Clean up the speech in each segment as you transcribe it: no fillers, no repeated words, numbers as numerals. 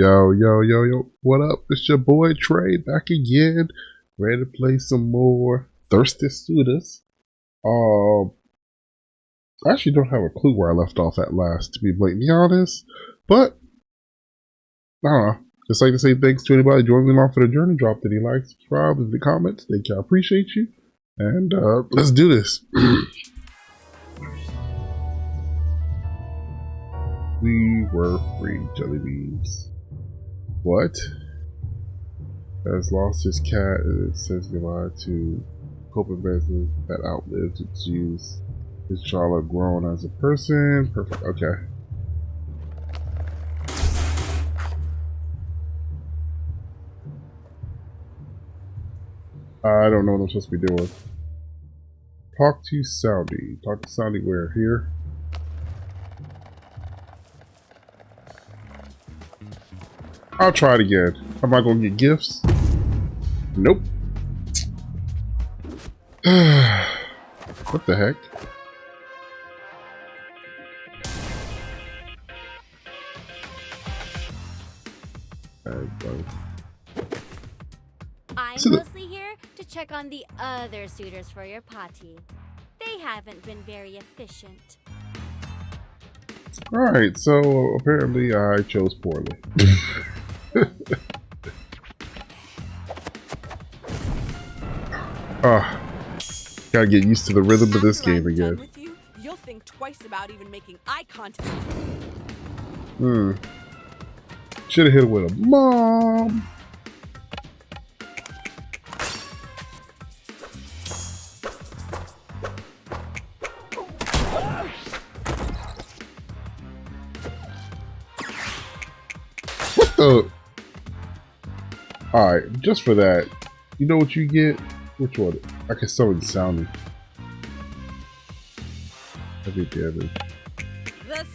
Yo, yo, yo, yo, what up? It's your boy Trey back again, ready to play some more Thirsty Suitors. I actually don't have a clue where I left off at last, to be blatantly honest, but I don't know. Just like to say thanks to anybody joining me along for the journey. Drop any likes, subscribe, leave the comments. Thank you, I appreciate you. And let's do this. We were free, jelly beans. What? Has lost his cat and it says goodbye to coping business that outlived its use. His child grown as a person. Perfect. Okay. I don't know what I'm supposed to be doing. Talk to Soundy. Talk to Soundy where? Here? I'll try it again. Am I gonna get gifts? Nope. What the heck? I'm mostly here to check on the other suitors for your party. They haven't been very efficient. Alright, so apparently I chose poorly. Gotta get used to the rhythm of this game again. With you, you'll think twice about even making eye contact. Should have hit it with a mom. What the? Alright, just for that, you know what you get? Which one? I can summon Soundy. I think the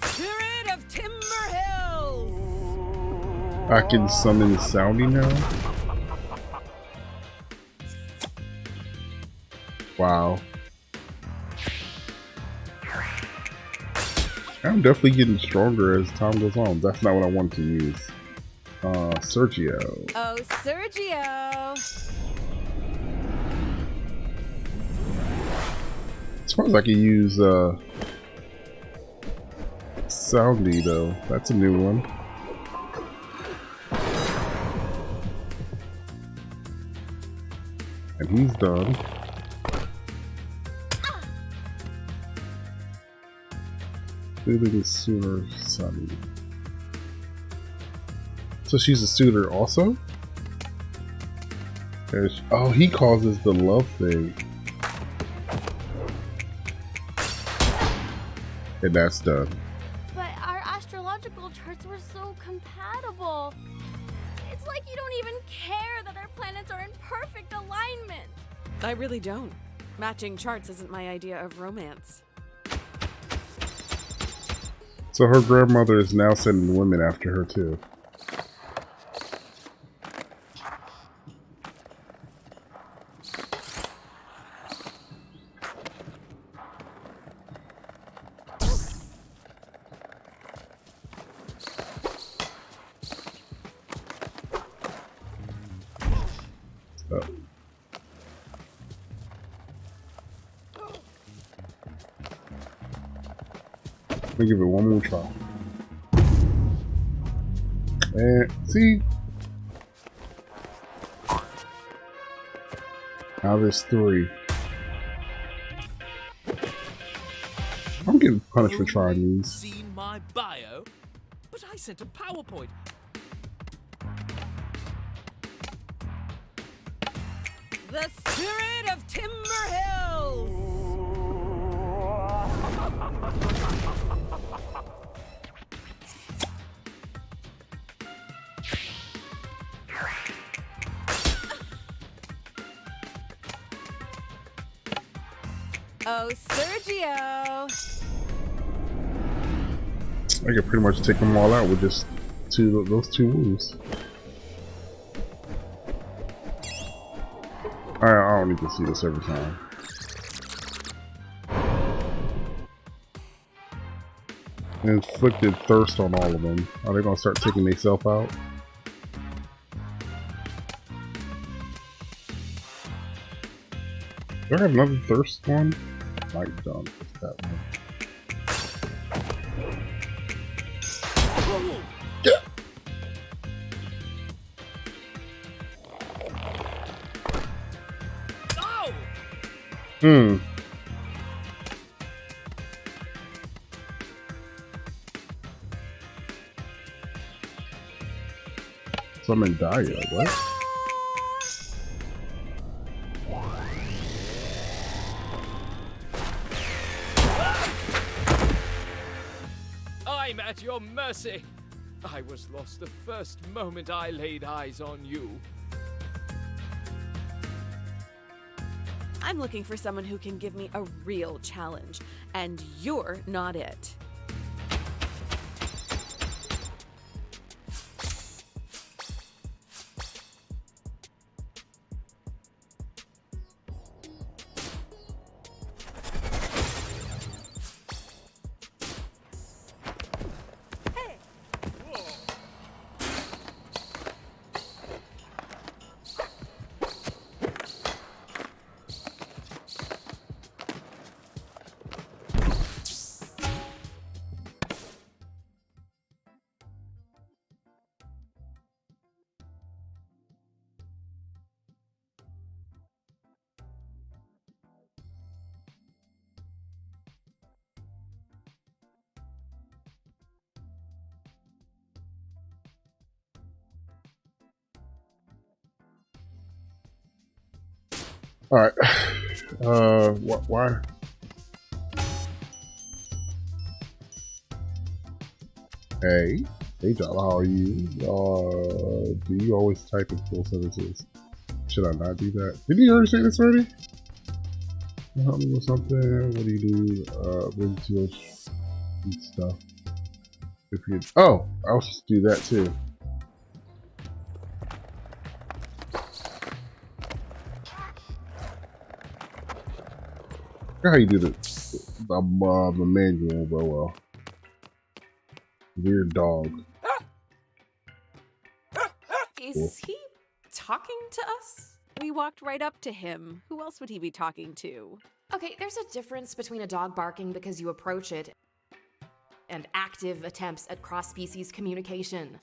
spirit of Timber Hills. I can summon Soundy now. Wow. I'm definitely getting stronger as time goes on. That's not what I wanted to use. Sergio. Oh, Sergio. As far as I can use Soundy though. That's a new one. And he's done. Soothing Suitor Sunny. So she's a suitor also? Oh, he causes the love thing. And that's done. But our astrological charts were so compatible. It's like you don't even care that our planets are in perfect alignment. I really don't. Matching charts isn't my idea of romance. So her grandmother is now sending women after her too. Let me give it one more try. And see? Now there's 3. I'm getting punished for trying these. Seen my bio? But I sent a PowerPoint. The spirit of Timber Hills. Oh, Sergio! I could pretty much take them all out with just those two moves. I don't need to see this every time. Inflicted thirst on all of them. Are they gonna start taking themselves out? Do I have another thirst one? Might don't. It's that one. Yeah. Hmm. So I'm in Daya, what? I'm at your mercy. I was lost the first moment I laid eyes on you. I'm looking for someone who can give me a real challenge, and you're not it. Alright. Why? Hey. Hey, Jala, how are you? Do you always type in full sentences? Should I not do that? Didn't you already say this already? Help me with something? What do you do? Really too much stuff. If you, oh, I'll just do that too. How you do the manual, but well. Weird dog. Is he talking to us? We walked right up to him. Who else would he be talking to? Okay, there's a difference between a dog barking because you approach it and active attempts at cross-species communication.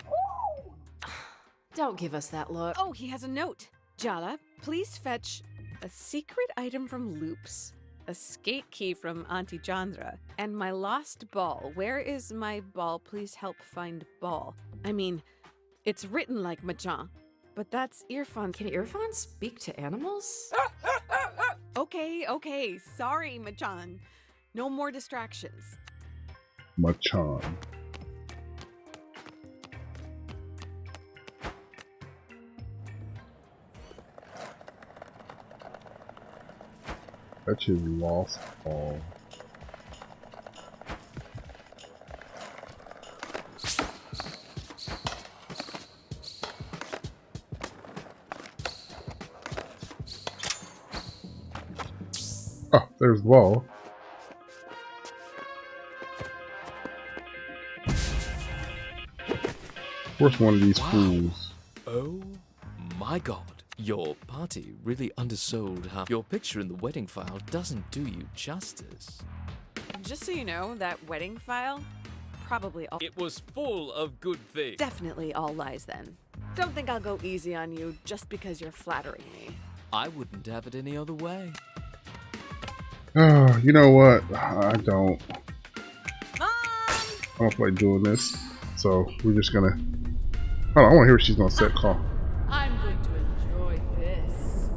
Don't give us that look. Oh, he has a note. Jala, please fetch a secret item from Loops, a skate key from Auntie Chandra, and my lost ball. Where is my ball? Please help find ball. I mean, it's written like Machhan, but that's Irfan. Can Irfan speak to animals? Okay. Sorry, Machhan. No more distractions. Machhan. That's his lost ball. Oh, there's the ball. Where's one of these fools? Oh my god. Your party really undersold how your picture in the wedding file doesn't do you justice. Just so you know, that wedding file, probably all. It was full of good things. Definitely all lies then. Don't think I'll go easy on you just because you're flattering me. I wouldn't have it any other way. Oh, you know what? I don't. Mom! I don't feel like doing this. So we're just gonna. Hold on, I want to hear what she's gonna say. Call. I'm going to enjoy this.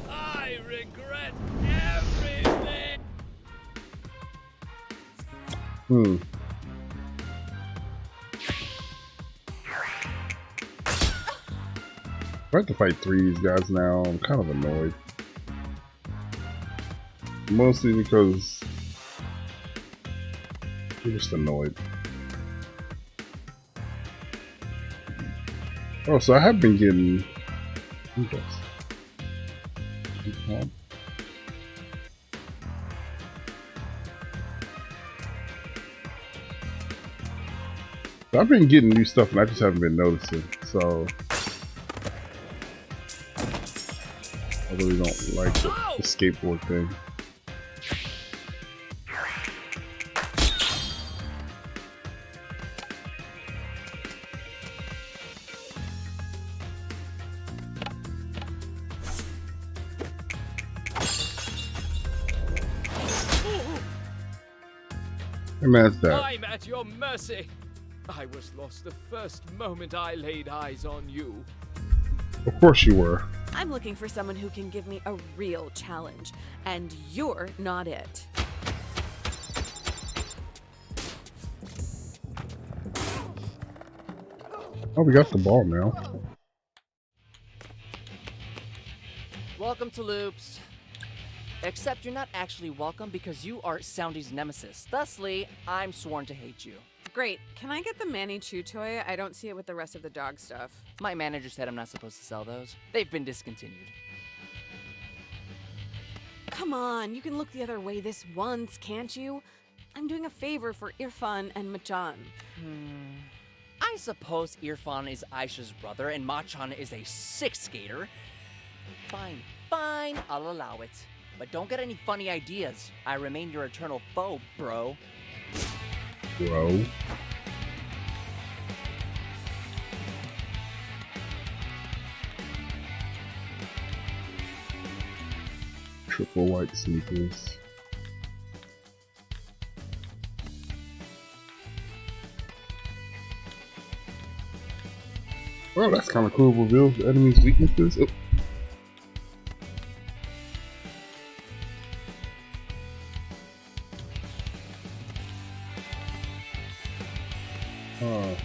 I regret everything. I have to fight 3 of these guys now. I'm kind of annoyed. Mostly because I'm just annoyed. Oh, so I have been getting. I've been getting new stuff and I just haven't been noticing. So, really don't like the skateboard thing. And that's that. I'm at your mercy. I was lost the first moment I laid eyes on you. Of course you were. I'm looking for someone who can give me a real challenge, and you're not it. Oh, we got the ball now. Welcome to Loops. Except you're not actually welcome because you are Soundy's nemesis. Thusly, I'm sworn to hate you. Great. Can I get the Manny Chew toy? I don't see it with the rest of the dog stuff. My manager said I'm not supposed to sell those. They've been discontinued. Come on, you can look the other way this once, can't you? I'm doing a favor for Irfan and Machhan. I suppose Irfan is Aisha's brother and Machhan is a sick skater. Fine, I'll allow it. But don't get any funny ideas. I remain your eternal foe, bro. Bro. Triple white sneakers. Well, that's kind of cool. Reveals the enemy's weaknesses. Oh. Oh.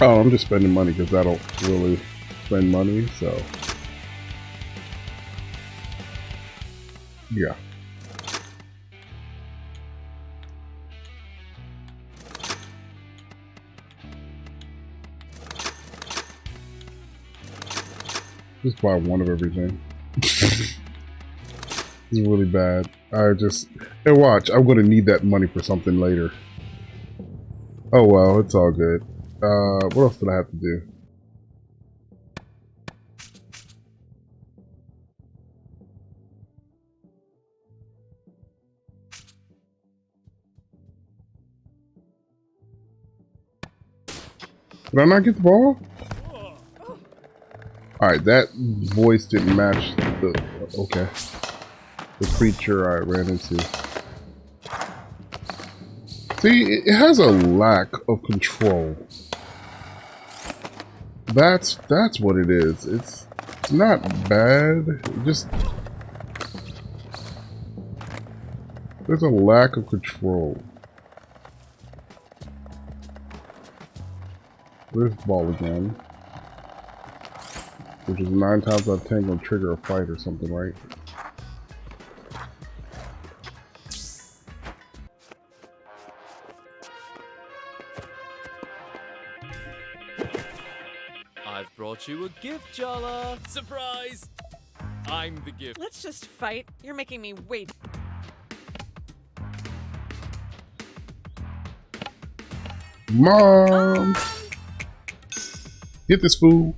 Oh, I'm just spending money because I don't really spend money, so yeah. Just buy one of everything. It's really bad. Hey, watch, I'm gonna need that money for something later. Oh well, it's all good. What else did I have to do? Did I not get the ball? Alright, that voice didn't match the creature I ran into. See, it has a lack of control. That's what it is. It's not bad. There's a lack of control. There's the ball again. Which is 9 times out of 10 gonna trigger a fight or something, right? I've brought you a gift, Jala. Surprise! I'm the gift. Let's just fight. You're making me wait. Mom! Get this fool.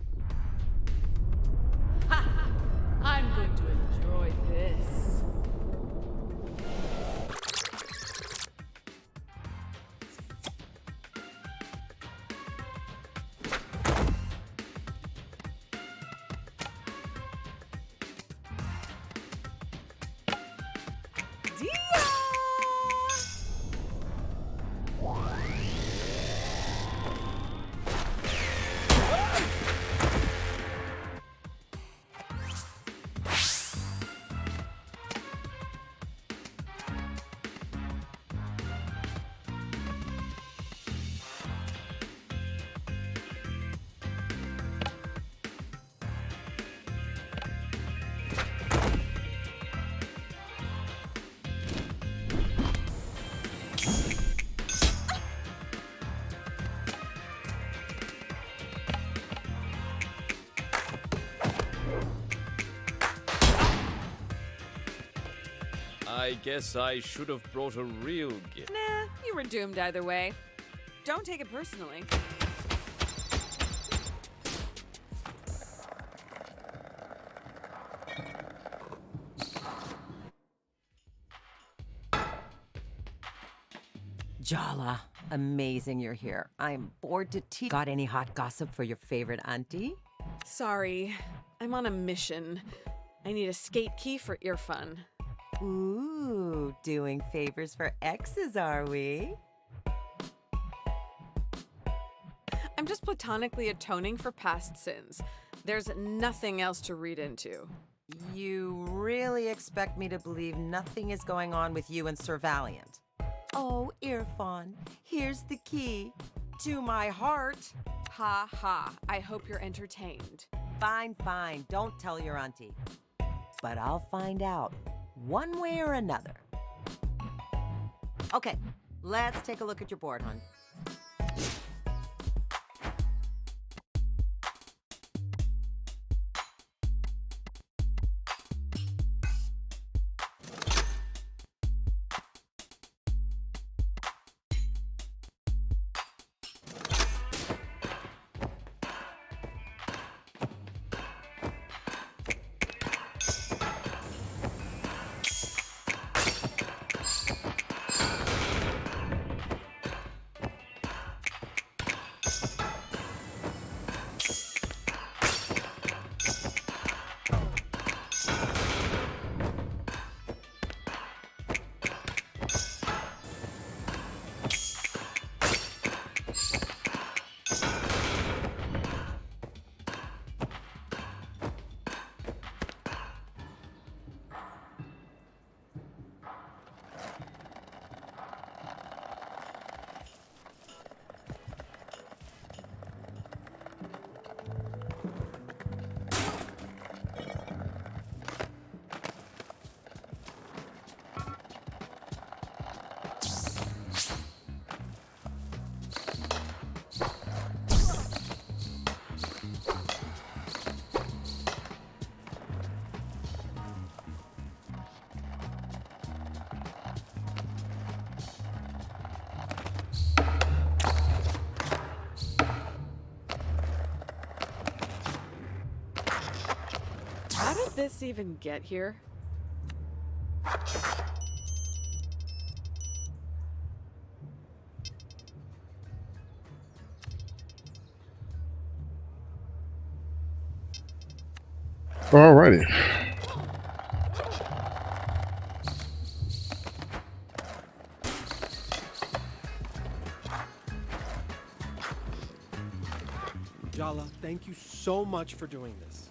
I'm going to enjoy this. I guess I should have brought a real gift. Nah, you were doomed either way. Don't take it personally. Jala, amazing you're here. I'm bored to teeth. Got any hot gossip for your favorite auntie? Sorry, I'm on a mission. I need a skate key for Irfan. Ooh, doing favors for exes, are we? I'm just platonically atoning for past sins. There's nothing else to read into. You really expect me to believe nothing is going on with you and Sir Valiant? Oh, Irfan, here's the key to my heart. Ha ha, I hope you're entertained. Fine, fine, don't tell your auntie. But I'll find out, one way or another. Okay, let's take a look at your board, hon. How did this even get here? Alrighty. Jala, thank you so much for doing this.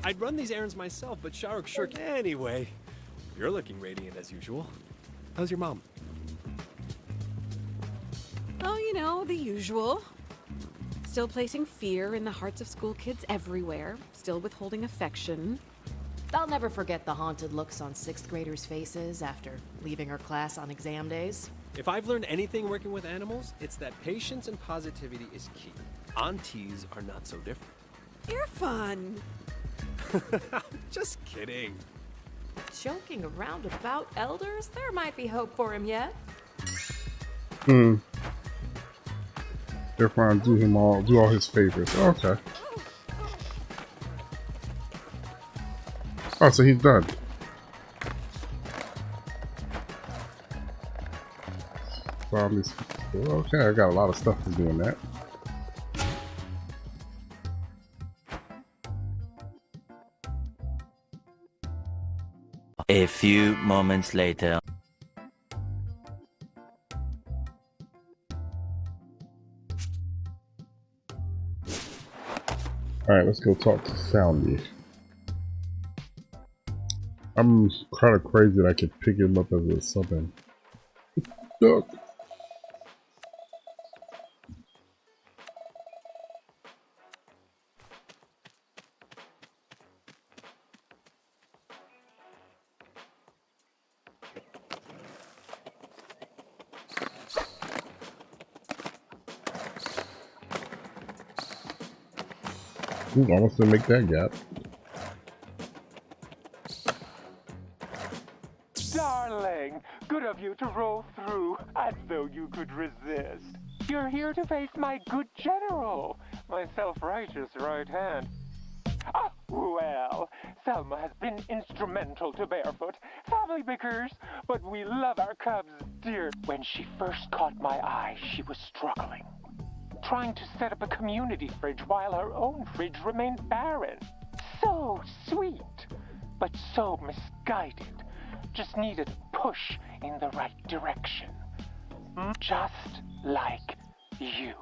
I'd run these errands myself, but Shahrukh sure can. Anyway, you're looking radiant as usual. How's your mom? Oh, you know, the usual. Still placing fear in the hearts of school kids everywhere. Still withholding affection. I'll never forget the haunted looks on 6th graders' faces after leaving her class on exam days. If I've learned anything working with animals, it's that patience and positivity is key. Aunties are not so different. Irfan! Just kidding. Joking around about elders? There might be hope for him yet. They're trying to do all his favors. Okay. Oh, so he's done. Okay, I got a lot of stuff for doing that. A few moments later. Alright, let's go talk to Soundy. I'm kind of crazy that I could pick him up as a something. Duck. Ooh, almost didn't make that gap. darling. Good of you to roll through as though you could resist. You're here to face my good general, my self-righteous right hand. Ah, well, Salma has been instrumental to Barefoot. Family bickers, but we love our cubs dear. When she first caught my eye, she was struggling, trying to set up a community fridge while her own fridge remained barren. So sweet, but so misguided. Just needed a push in the right direction. Just like you.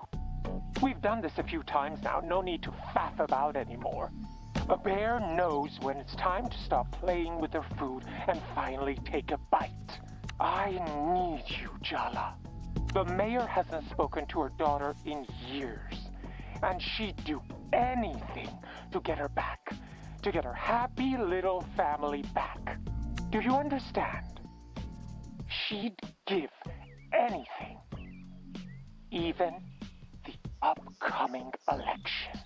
We've done this a few times now, no need to faff about anymore. A bear knows when it's time to stop playing with her food and finally take a bite. I need you, Jala. The mayor hasn't spoken to her daughter in years, and she'd do anything to get her back, to get her happy little family back. Do you understand? She'd give anything, even the upcoming election.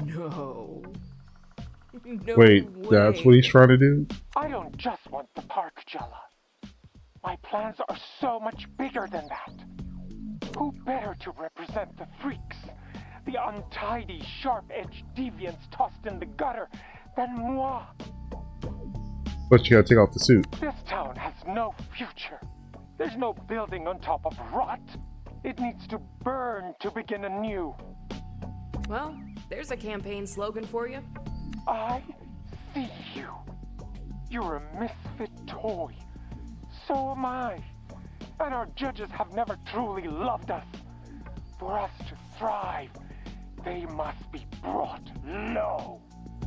No. No Wait, way. that's what he's trying to do? I don't just want the park, Jala. My plans are so much bigger than that. Who better to represent the freaks, the untidy, sharp-edged deviants tossed in the gutter than moi? But you gotta take off the suit. This town has no future. There's no building on top of rot. It needs to burn to begin anew. Well, there's a campaign slogan for you. I see you. You're a misfit toy. So am I. And our judges have never truly loved us. For us to thrive, they must be brought low.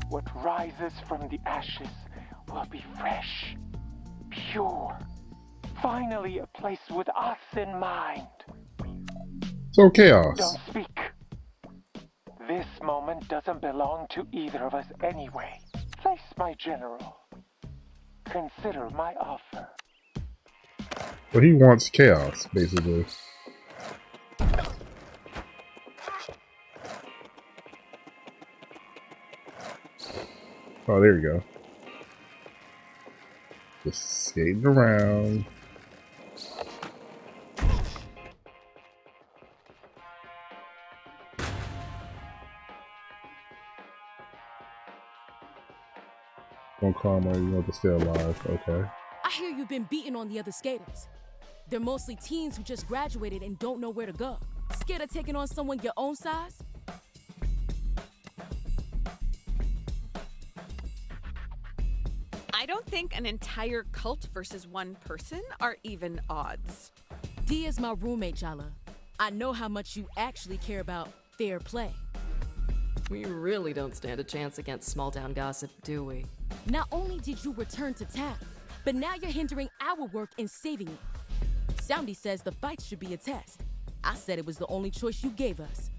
What rises from the ashes will be fresh, pure. Finally, a place with us in mind. So chaos. Don't speak. This moment doesn't belong to either of us anyway. Face my general. Consider my offer. But he wants chaos, basically. Oh, there you go. Just skating around. On karma, you want to stay alive. Okay. I hear you've been beating on the other skaters. They're mostly teens who just graduated and don't know where to go. Scared of taking on someone your own size? I don't think an entire cult versus one person are even odds. Dee is my roommate, Jala. I know how much you actually care about fair play. We really don't stand a chance against small town gossip, do we? Not only did you return to town, but now you're hindering our work in saving it. Soundy says the fight should be a test. I said it was the only choice you gave us.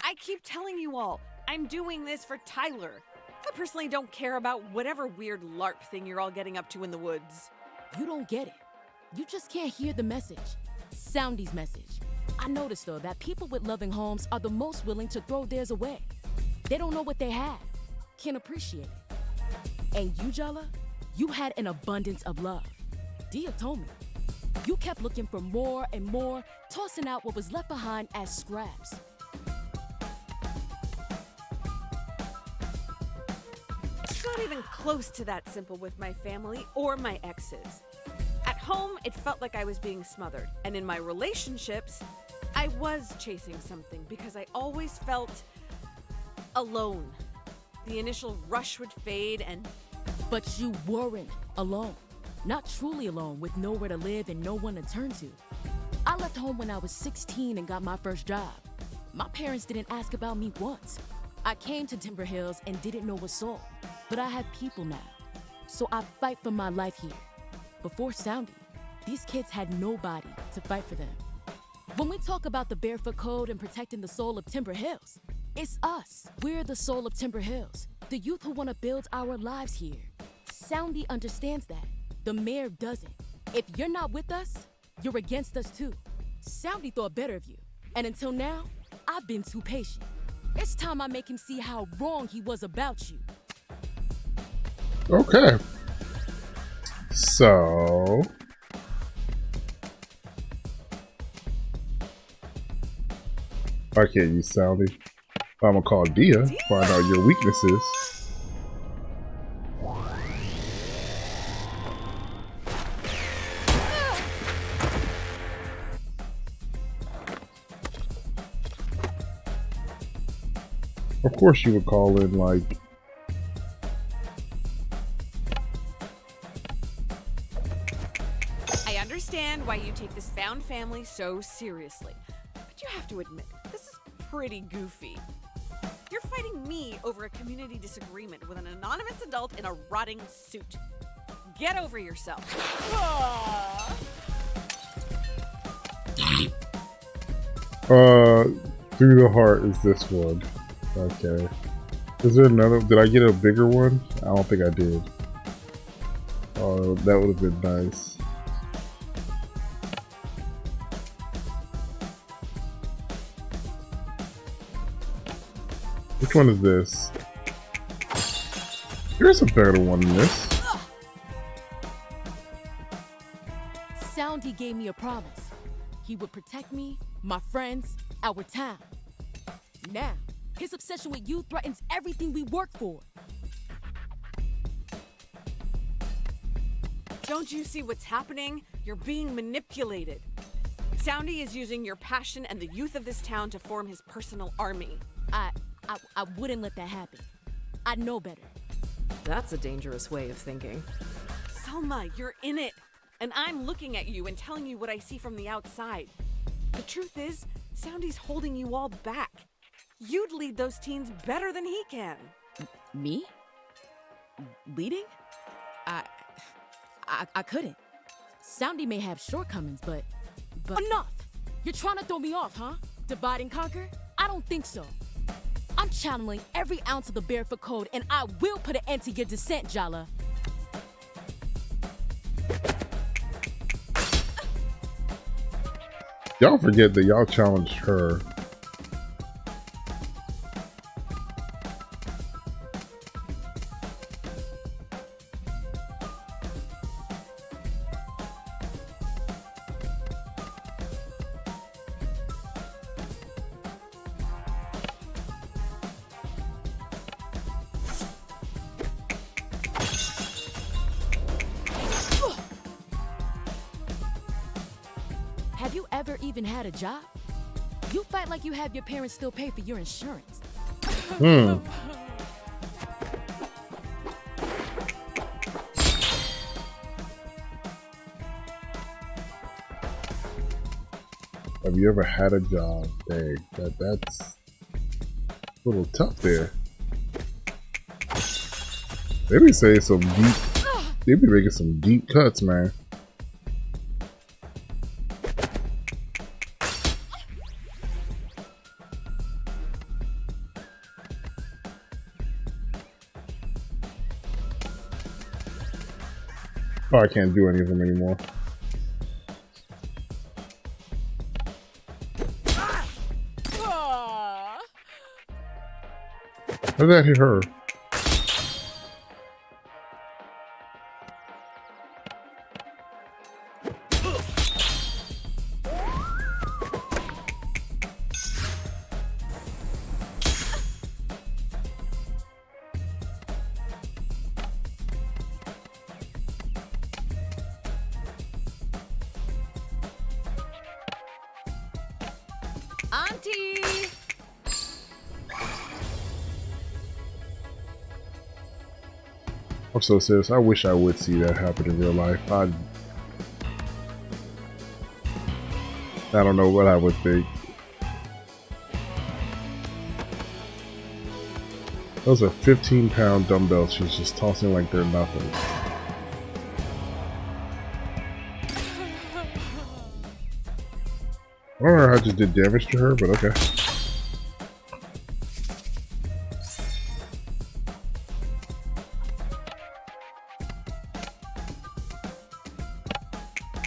I keep telling you all, I'm doing this for Tylre. I personally don't care about whatever weird LARP thing you're all getting up to in the woods. You don't get it. You just can't hear the message. Soundy's message. I noticed, though, that people with loving homes are the most willing to throw theirs away. They don't know what they have, can't appreciate it. And you, Jala, you had an abundance of love. Dia told me. You kept looking for more and more, tossing out what was left behind as scraps. It's not even close to that simple with my family or my exes. At home, it felt like I was being smothered. And in my relationships, I was chasing something because I always felt alone. The initial rush would fade and... But you weren't alone. Not truly alone, with nowhere to live and no one to turn to. I left home when I was 16 and got my first job. My parents didn't ask about me once. I came to Timber Hills and didn't know a soul. But I have people now. So I fight for my life here. Before Soundy, these kids had nobody to fight for them. When we talk about the Barefoot Code and protecting the soul of Timber Hills, it's us. We're the soul of Timber Hills, the youth who want to build our lives here. Soundy understands that. The mayor doesn't. If you're not with us, you're against us too. Soundy thought better of you. And until now, I've been too patient. It's time I make him see how wrong he was about you. Okay. So I can't use Salvi. I'm gonna call Dia, find out your weaknesses. Of course you would call in like I understand why you take this found family so seriously, but you have to admit, this is pretty goofy. You're fighting me over a community disagreement with an anonymous adult in a rotting suit. Get over yourself. Through the heart is this one. Okay. Is there another? Did I get a bigger one? I don't think I did. Oh, that would have been nice. Which one is this? Here's a better one than this. Soundy gave me a promise. He would protect me, my friends, our town. Now, his obsession with you threatens everything we work for. Don't you see what's happening? You're being manipulated. Soundy is using your passion and the youth of this town to form his personal army. I wouldn't let that happen. I know better. That's a dangerous way of thinking. Salma, you're in it. And I'm looking at you and telling you what I see from the outside. The truth is, Soundy's holding you all back. You'd lead those teens better than he can. Me? Leading? I couldn't. Soundy may have shortcomings, but... Enough! You're trying to throw me off, huh? Divide and conquer? I don't think so. I'm channeling every ounce of the Barefoot Code, and I will put an end to your descent, Jala. Y'all forget that y'all challenged her. Have you ever even had a job? You fight like you have your parents still pay for your insurance. Have you ever had a job? Dang, that's a little tough there. They be saying some deep, they be making some deep cuts, man. Oh, I can't do any of them anymore. How did that hit her? Auntie! I'm so serious. I wish I would see that happen in real life. I don't know what I would think. Those are 15-pound dumbbells she's just tossing like they're nothing. I don't know how I just did damage to her, but okay.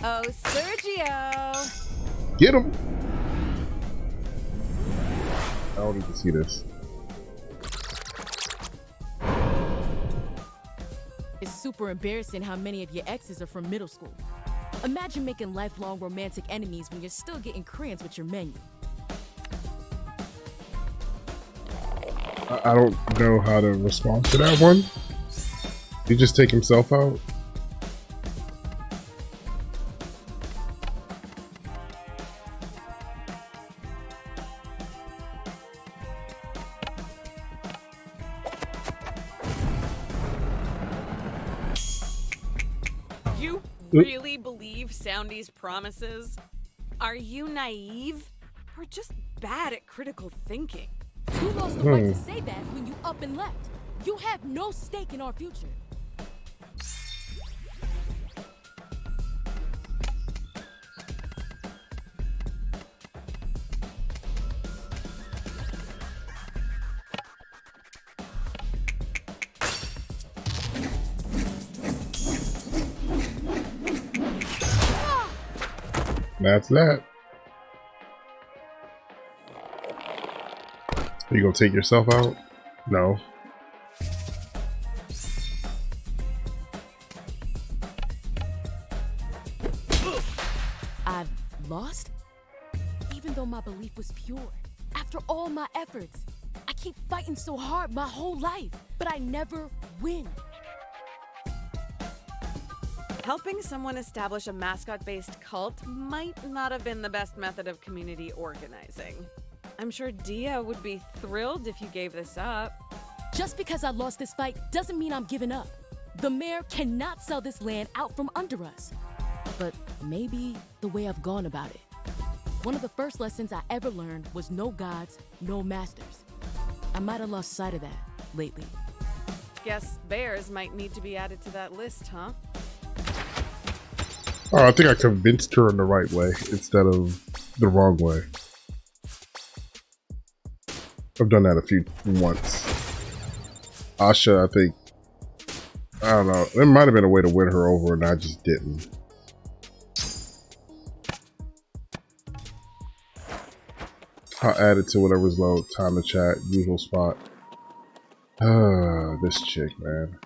Oh, Sergio! Get him! I don't need to see this. It's super embarrassing how many of your exes are from middle school. Imagine making lifelong romantic enemies when you're still getting crayons with your menu. I don't know how to respond to that one. He just take himself out? You really believe Soundy's promises? Are you naive? Or just bad at critical thinking? You lost the right to say that when you up and left. You have no stake in our future. That's that. Are you gonna take yourself out? No. I've lost? Even though my belief was pure. After all my efforts. I keep fighting so hard my whole life, but I never win. Helping someone establish a mascot-based cult might not have been the best method of community organizing. I'm sure Dia would be thrilled if you gave this up. Just because I lost this fight doesn't mean I'm giving up. The mayor cannot sell this land out from under us. But maybe the way I've gone about it. One of the first lessons I ever learned was no gods, no masters. I might have lost sight of that lately. Guess bears might need to be added to that list, huh? Oh, I think I convinced her in the right way instead of the wrong way. I've done that once. Aisha, I think, I don't know, there might have been a way to win her over and I just didn't. I'll add it to whatever's low. Time to chat, usual spot. This chick, man.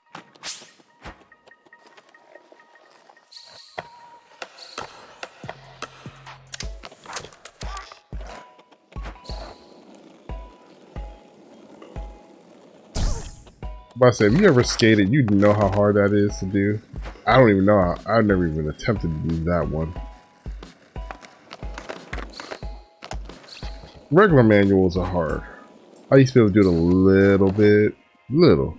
But I say, if you ever skated, you know how hard that is to do. I don't even know how, I've never even attempted to do that one. Regular manuals are hard. I used to be able to do it a little bit. Little.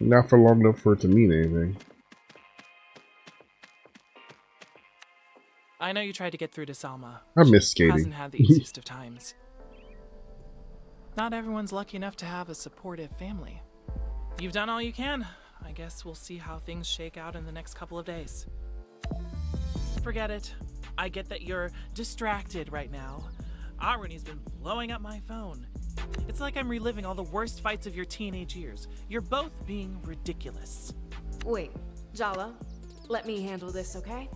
Not for long enough for it to mean anything. I know you tried to get through to Salma. I miss skating. She hasn't had the easiest of times. Not everyone's lucky enough to have a supportive family. You've done all you can. I guess we'll see how things shake out in the next couple of days. Forget it. I get that you're distracted right now. Irony's been blowing up my phone. It's like I'm reliving all the worst fights of your teenage years. You're both being ridiculous. Wait, Jala, let me handle this, okay?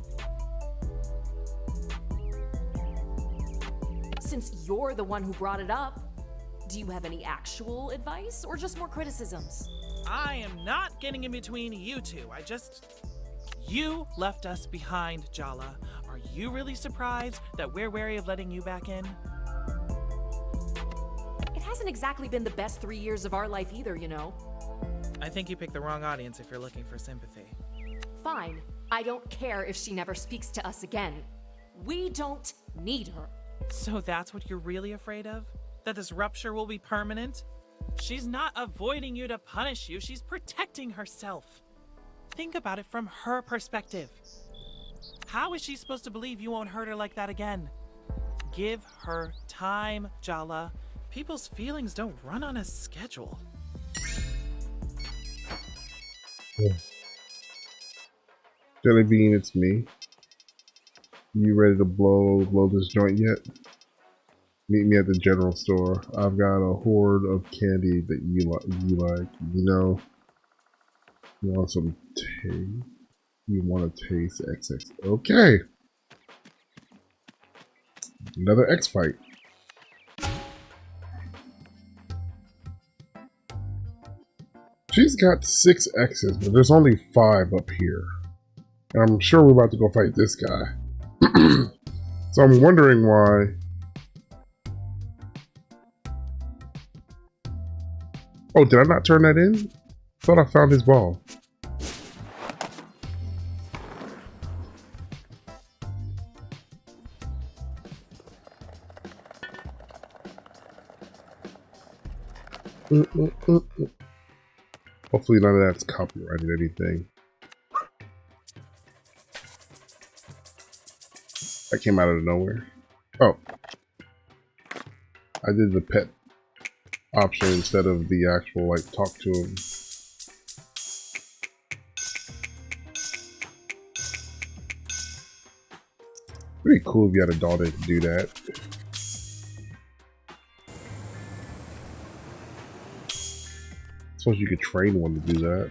Since you're the one who brought it up, do you have any actual advice or just more criticisms? I am not getting in between you two. You left us behind, Jala. Are you really surprised that we're wary of letting you back in? It hasn't exactly been the best 3 years of our life either, you know. I think you picked the wrong audience if you're looking for sympathy. Fine. I don't care if she never speaks to us again. We don't need her. So that's what you're really afraid of? That this rupture will be permanent? She's not avoiding you to punish you, she's protecting herself. Think about it from her perspective. How is she supposed to believe you won't hurt her like that again? Give her time, Jala. People's feelings don't run on a schedule. Yeah. Jelly Bean, it's me. You ready to blow this joint yet? Meet me at the general store. I've got a hoard of candy that you like. You know, you want some taste? You want to taste XX? Okay. Another X fight. She's got 6 X's, but there's only 5 up here. And I'm sure we're about to go fight this guy. So I'm wondering why. Oh, did I not turn that in? I thought I found his ball. Hopefully none of that's copyrighted or anything. That came out of nowhere. Oh. I did the pet option instead of the actual, like, talk to him. Pretty cool if you had a daughter to do that. Suppose you could train one to do that.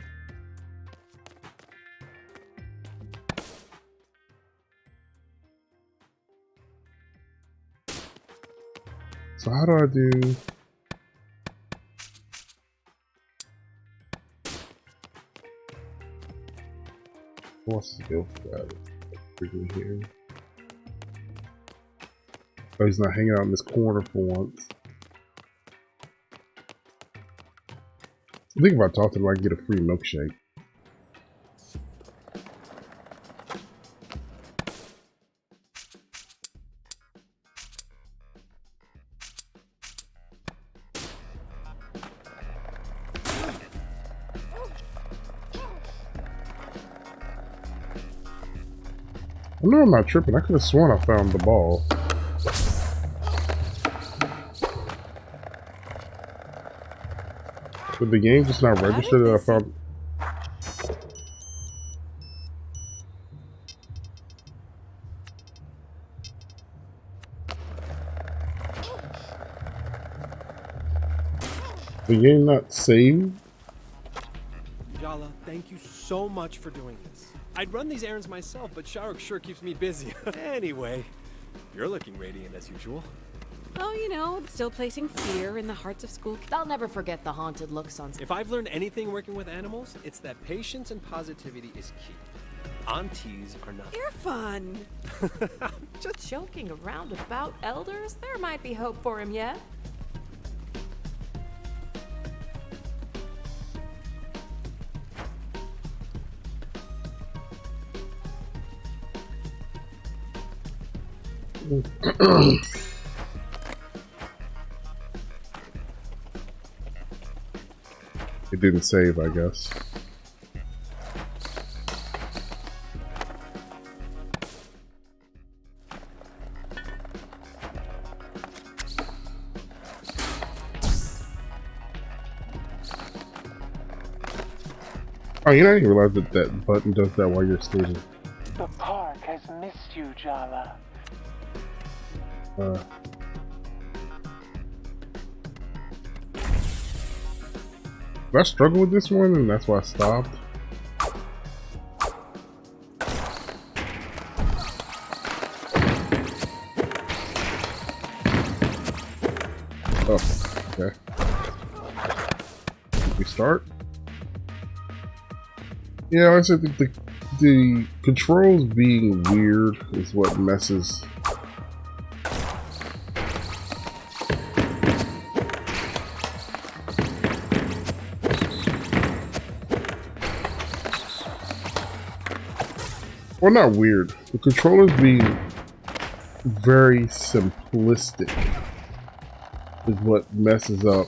So how do I do? What's the deal for that? Quickly here. Oh, he's not hanging out in this corner for once. I think if I talk to him, I can get a free milkshake. I know I'm not tripping. I could have sworn I found the ball. Did the game just not register that I found? The game not saved? Jala, thank you so much for doing this. I'd run these errands myself, but Shahrukh sure keeps me busy. Anyway, you're looking radiant as usual. Oh, you know, still placing fear in the hearts of school. I'll never forget the haunted looks on. If I've learned anything working with animals, it's that patience and positivity is key. Aunties are not. Irfan! Just joking around about elders? There might be hope for him yet. It didn't save, I guess. Oh, you know, I didn't realize that that button does that while you're sleeping. The park has missed you, Jala. I struggled with this one, and that's why I stopped. Oh, okay. We start? Yeah, I said the controls being weird is what messes. Well, not weird. The controllers being very simplistic is what messes up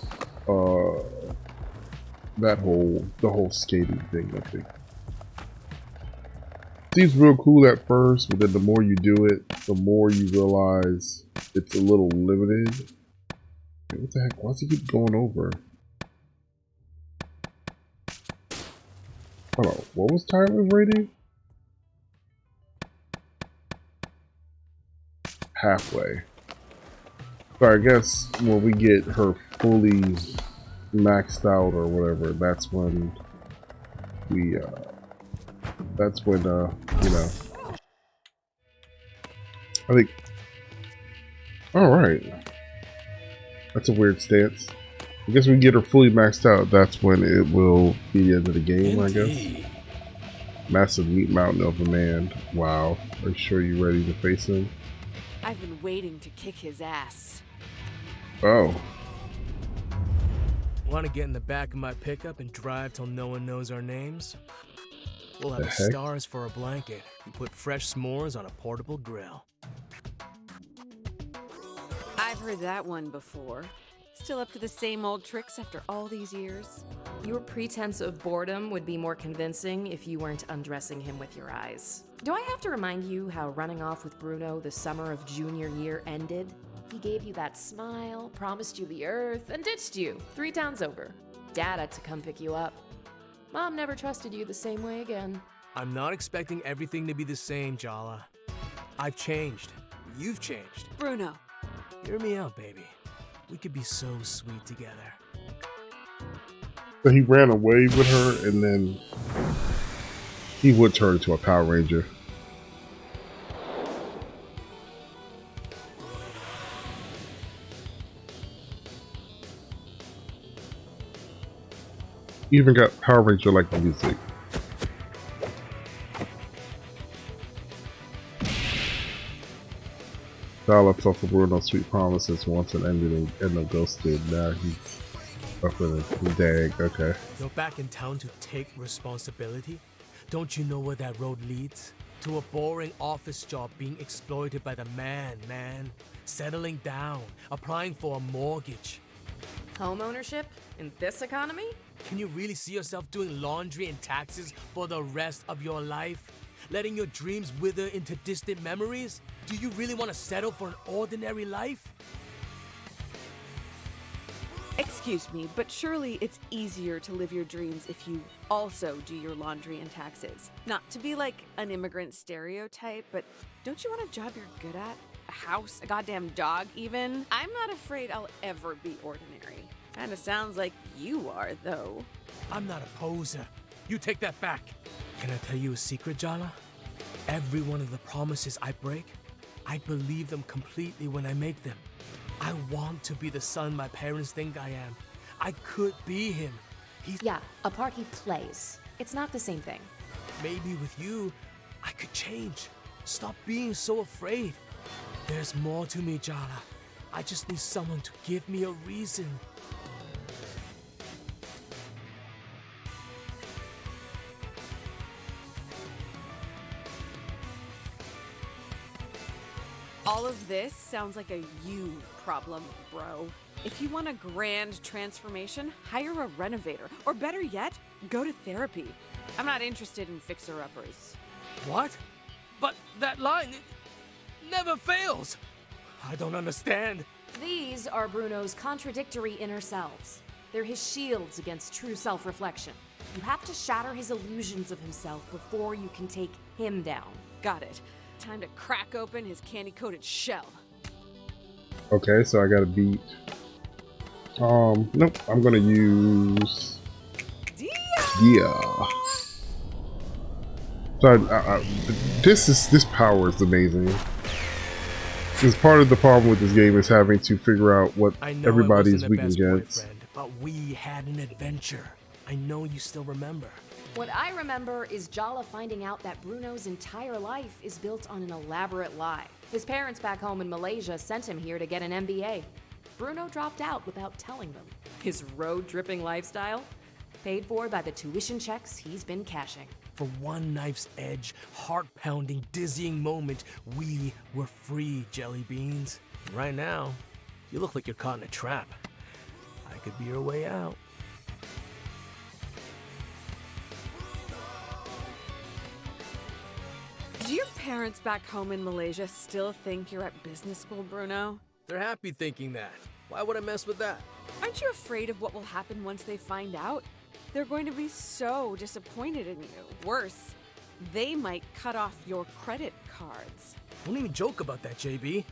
the whole skating thing, I think. Seems real cool at first, but then the more you do it, the more you realize it's a little limited. What the heck? Why does he keep going over? Hold on, what was Tyler's rating? Halfway. So I guess when we get her fully maxed out or whatever, that's when we you know, I think, alright, that's a weird stance. I guess we get her fully maxed out. That's when it will be the end of the game, I guess. Massive meat mountain of a man. Wow. Are you sure you're ready to face him? I've been waiting to kick his ass. Oh. Want to get in the back of my pickup and drive till no one knows our names? We'll have the heck? stars for a blanket and put fresh s'mores on a portable grill. I've heard that one before. Still up to the same old tricks after all these years? Your pretense of boredom would be more convincing if you weren't undressing him with your eyes. Do I have to remind you how running off with Bruno the summer of junior year ended? He gave you that smile, promised you the earth, and ditched you 3 towns over. Dad had to come pick you up. Mom never trusted you the same way again. I'm not expecting everything to be the same, Jala. I've changed. You've changed. Bruno. Hear me out, baby. We could be so sweet together. So he ran away with her, and then he would turn into a Power Ranger. Even got Power Ranger like music. Dollar fell for Bruno's sweet promises once and ended up ghosted. Now he's up in his dag. Okay. You're back in town to take responsibility? Don't you know where that road leads? To a boring office job being exploited by the man. Settling down, applying for a mortgage. Home ownership? In this economy? Can you really see yourself doing laundry and taxes for the rest of your life? Letting your dreams wither into distant memories? Do you really want to settle for an ordinary life? Excuse me, but surely it's easier to live your dreams if you also do your laundry and taxes. Not to be like an immigrant stereotype, but don't you want a job you're good at? A house, a goddamn dog even? I'm not afraid I'll ever be ordinary. Kinda sounds like you are, though. I'm not a poser. You take that back. Can I tell you a secret, Jala? Every one of the promises I break, I believe them completely when I make them. I want to be the son my parents think I am. I could be him. Yeah, a part he plays. It's not the same thing. Maybe with you, I could change. Stop being so afraid. There's more to me, Jala. I just need someone to give me a reason. All of this sounds like a you problem, bro. If you want a grand transformation, hire a renovator. Or better yet, go to therapy. I'm not interested in fixer-uppers. What? But that line, it never fails. I don't understand. These are Bruno's contradictory inner selves. They're his shields against true self-reflection. You have to shatter his illusions of himself before you can take him down. Got it. Time to crack open his candy-coated shell. Okay, so I gotta beat. Nope. I'm gonna use. Yeah. So this power is amazing. Because part of the problem with this game is having to figure out what everybody's weak against. But we had an adventure. I know you still remember. What I remember is Jala finding out that Bruno's entire life is built on an elaborate lie. His parents back home in Malaysia sent him here to get an MBA. Bruno dropped out without telling them. His road-dripping lifestyle? Paid for by the tuition checks he's been cashing. For one knife's edge, heart-pounding, dizzying moment, we were free, jelly beans. Right now, you look like you're caught in a trap. I could be your way out. Do your parents back home in Malaysia still think you're at business school, Bruno? They're happy thinking that. Why would I mess with that? Aren't you afraid of what will happen once they find out? They're going to be so disappointed in you. Worse, they might cut off your credit cards. Don't even joke about that, JB.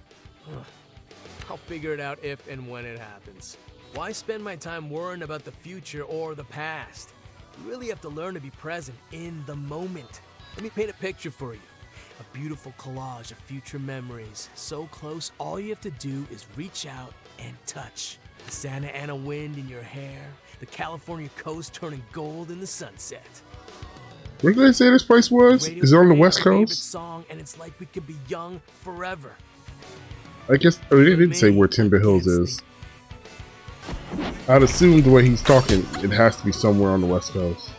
I'll figure it out if and when it happens. Why spend my time worrying about the future or the past? You really have to learn to be present in the moment. Let me paint a picture for you. A beautiful collage of future memories. So close, all you have to do is reach out and touch. The Santa Ana wind in your hair, the California coast turning gold in the sunset. Where did they say this place was? Is it on the West Coast? Song, and it's like we could be young forever. I guess they didn't say where Timber Hills is. I'd assume the way he's talking, it has to be somewhere on the West Coast.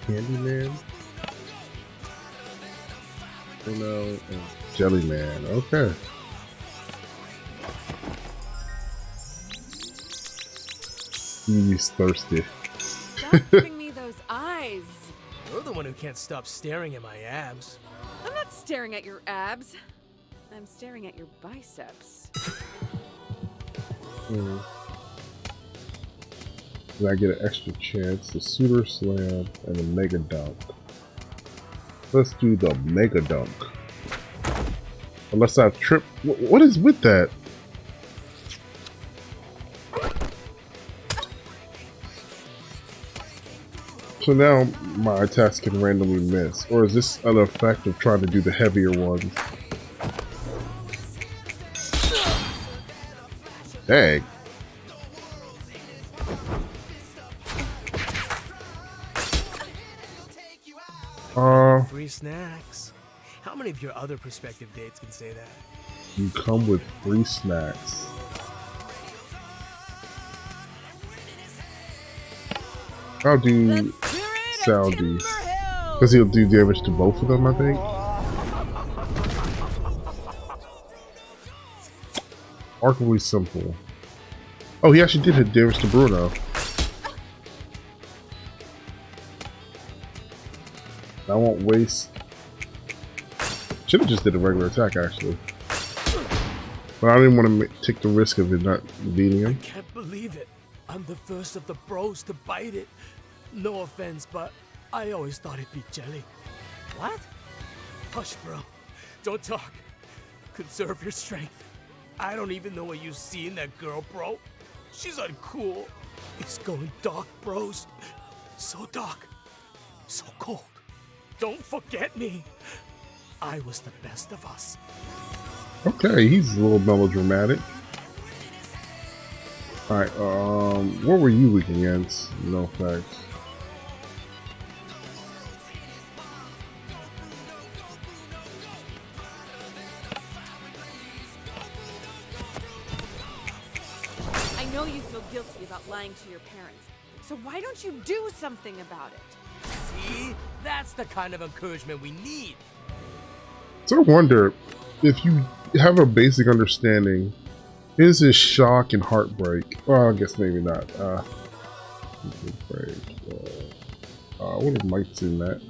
Candyman, Bruno, and Jellyman. Okay. He's thirsty. Stop giving me those eyes. You're the one who can't stop staring at my abs. I'm not staring at your abs. I'm staring at your biceps. Then I get an extra chance, the suitor slam, and the mega dunk. Let's do the mega dunk. Unless I trip. What is with that? So now my attacks can randomly miss. Or is this an effect of trying to do the heavier ones? Dang. Free snacks. How many of your other prospective dates can say that? You come with free snacks. I'll do Saudi. Because he'll do damage to both of them, I think. Remarkably simple. Oh, he actually did hit damage to Bruno. I won't waste. Should have just did a regular attack, actually. But I didn't want to take the risk of it not beating him. I can't believe it. I'm the first of the bros to bite it. No offense, but I always thought it'd be jelly. What? Hush, bro. Don't talk. Conserve your strength. I don't even know what you see in that girl, bro. She's uncool. It's going dark, bros. So dark. So cold. Don't forget me. I was the best of us. Okay, he's a little melodramatic. Alright, what were you weak against? No thanks. I know you feel guilty about lying to your parents, so why don't you do something about it? See? That's the kind of encouragement we need. So I wonder if you have a basic understanding. Is this shock and heartbreak? Well, I guess maybe not. I would have liked to seen that.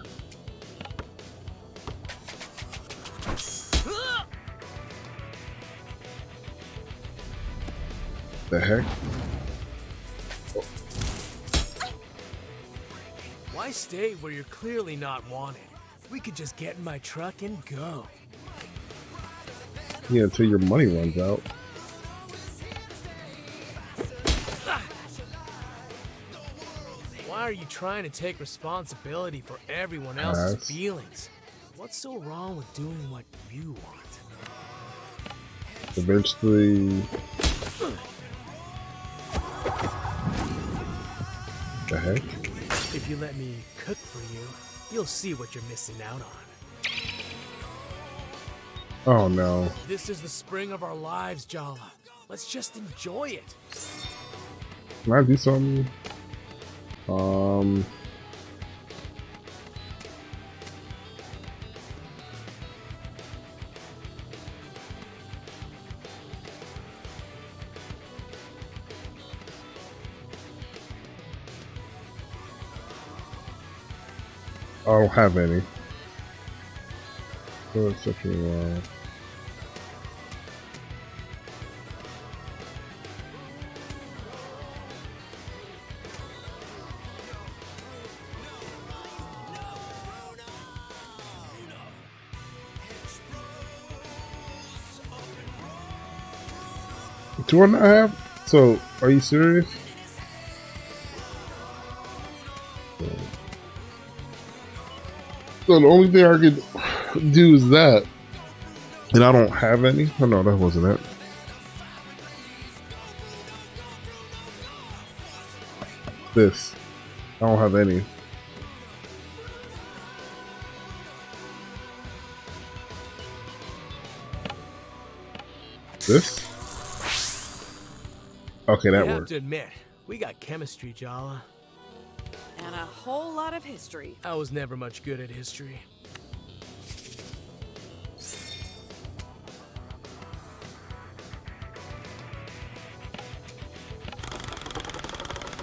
The heck? Why stay where you're clearly not wanted? We could just get in my truck and go. Yeah, until your money runs out. Why are you trying to take responsibility for everyone else's feelings? What's so wrong with doing what you want? Eventually... The heck? If you let me cook for you, you'll see what you're missing out on. Oh no. This is the spring of our lives, Jala. Let's just enjoy it. Can I do something? I don't have any. So it's such a Do I not have? So, are you serious? So the only thing I could do is that. And I don't have any. Oh no, that wasn't it. This. I don't have any. This? Okay, that I have worked. to admit, we got chemistry, Jala. And a whole lot of history. I was never much good at history.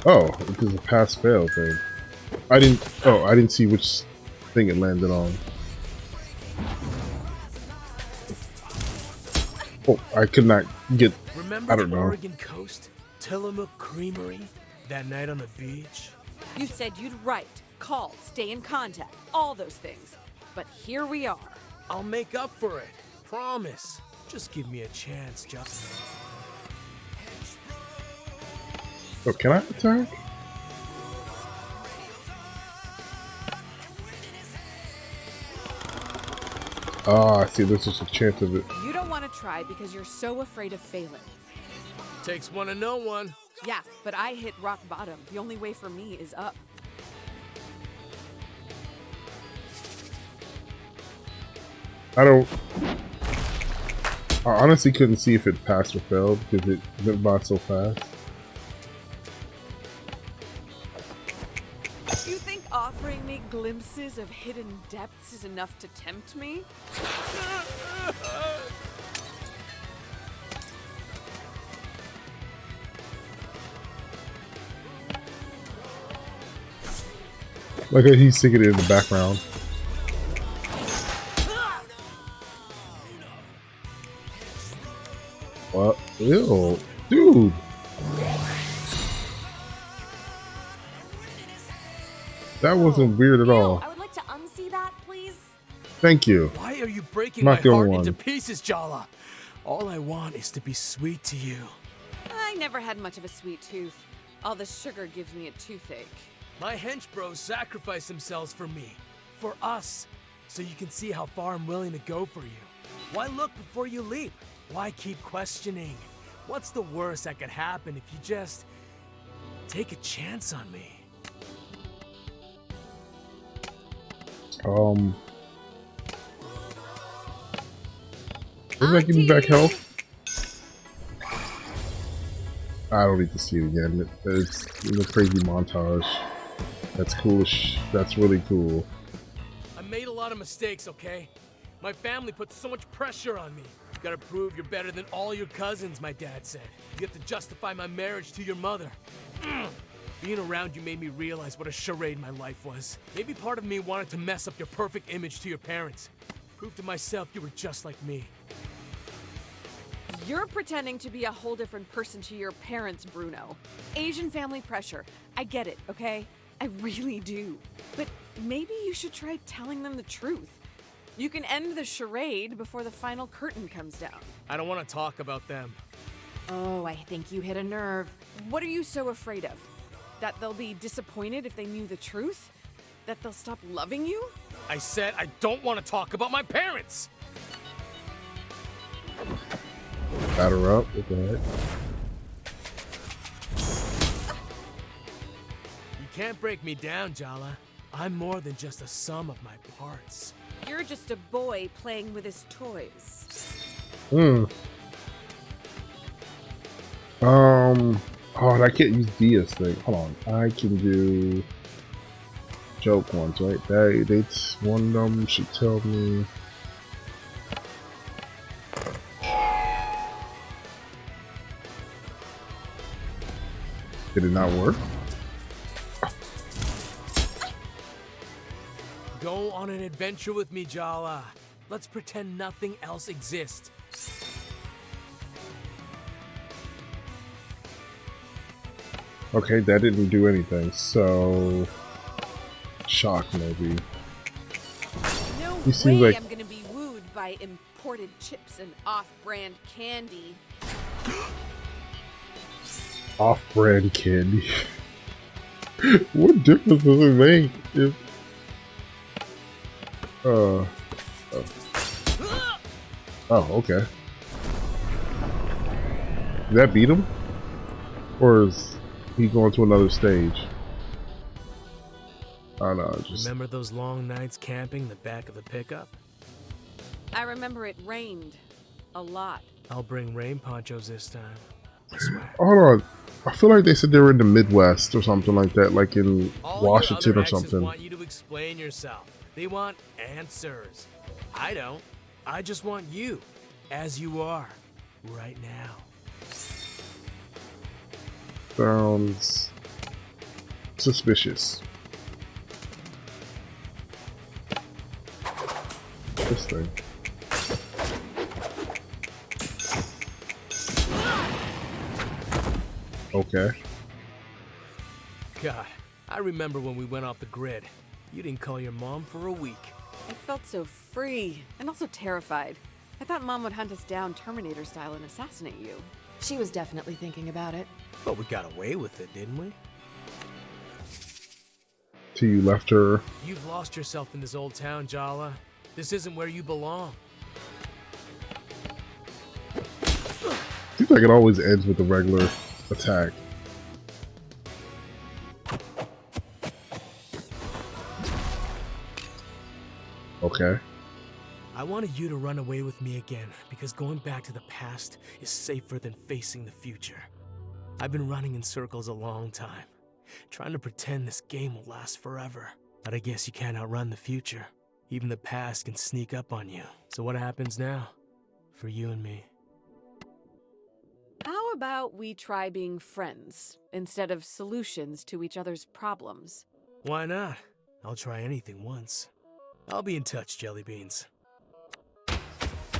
Oh, it is a pass-fail thing. I didn't see which thing it landed on. Oh, I could not get. Remember I don't the know. Oregon coast? Tillamook Creamery? That night on the beach? You said you'd write, call, stay in contact, all those things. But here we are. I'll make up for it. Promise. Just give me a chance, Jala. Oh, can I attack? Ah, I see. This is a chance of it. You don't want to try because you're so afraid of failing. Takes one to know one. Yeah, but I hit rock bottom. The only way for me is up. I honestly couldn't see if it passed or failed because it went by so fast. You think offering me glimpses of hidden depths is enough to tempt me? Like he's singing it in the background. What? Ew, dude. That wasn't weird at all. I would like to unsee that, please. Thank you. Why are you breaking Not my the heart only into one. pieces, Jala? All I want is to be sweet to you. I never had much of a sweet tooth. All the sugar gives me a toothache. My hench bros sacrifice themselves for me, for us, so you can see how far I'm willing to go for you. Why look before you leap? Why keep questioning? What's the worst that could happen if you just take a chance on me? Doesn't that give me back health? I don't need to see it again. It's a crazy montage. That's coolish. That's really cool. I made a lot of mistakes, okay? My family put so much pressure on me. You gotta prove you're better than all your cousins, my dad said. You have to justify my marriage to your mother. Being around you made me realize what a charade my life was. Maybe part of me wanted to mess up your perfect image to your parents. Prove to myself you were just like me. You're pretending to be a whole different person to your parents, Bruno. Asian family pressure. I get it, okay? I really do. But maybe you should try telling them the truth. You can end the charade before the final curtain comes down. I don't want to talk about them. Oh, I think you hit a nerve. What are you so afraid of? That they'll be disappointed if they knew the truth? That they'll stop loving you? I said I don't want to talk about my parents! Batter up. What the heck? You can't break me down, Jala. I'm more than just a sum of my parts. You're just a boy playing with his toys. Oh, and I can't use Dia's thing. Hold on. I can do joke ones, right? That's one of them should tell me. Did it not work? Go on an adventure with me, Jala. Let's pretend nothing else exists. Okay, that didn't do anything, so shock maybe. No He seems way like I'm gonna be wooed by imported chips and off-brand candy. off-brand candy. What difference does it make if Oh, okay. Did that beat him? Or is he going to another stage? Oh no, just... Remember those long nights camping in the back of the pickup? I remember it rained a lot. I'll bring rain ponchos this time. I swear. Hold on. I feel like they said they were in the Midwest or something like that, like in All Washington your or other exes something. want you to explain yourself. They want answers. I don't. I just want you, as you are, right now. Sounds suspicious. This thing. Okay. God, I remember when we went off the grid. You didn't call your mom for a week. I felt so free and also terrified. I thought Mom would hunt us down Terminator style and assassinate you. She was definitely thinking about it. But we got away with it, didn't we? Till you left her. You've lost yourself in this old town, Jala. This isn't where you belong. Seems like it always ends with a regular attack. Okay. I wanted you to run away with me again, because going back to the past is safer than facing the future. I've been running in circles a long time, trying to pretend this game will last forever. But I guess you can't outrun the future. Even the past can sneak up on you. So what happens now? For you and me. How about we try being friends instead of solutions to each other's problems? Why not? I'll try anything once. I'll be in touch, Jelly Beans.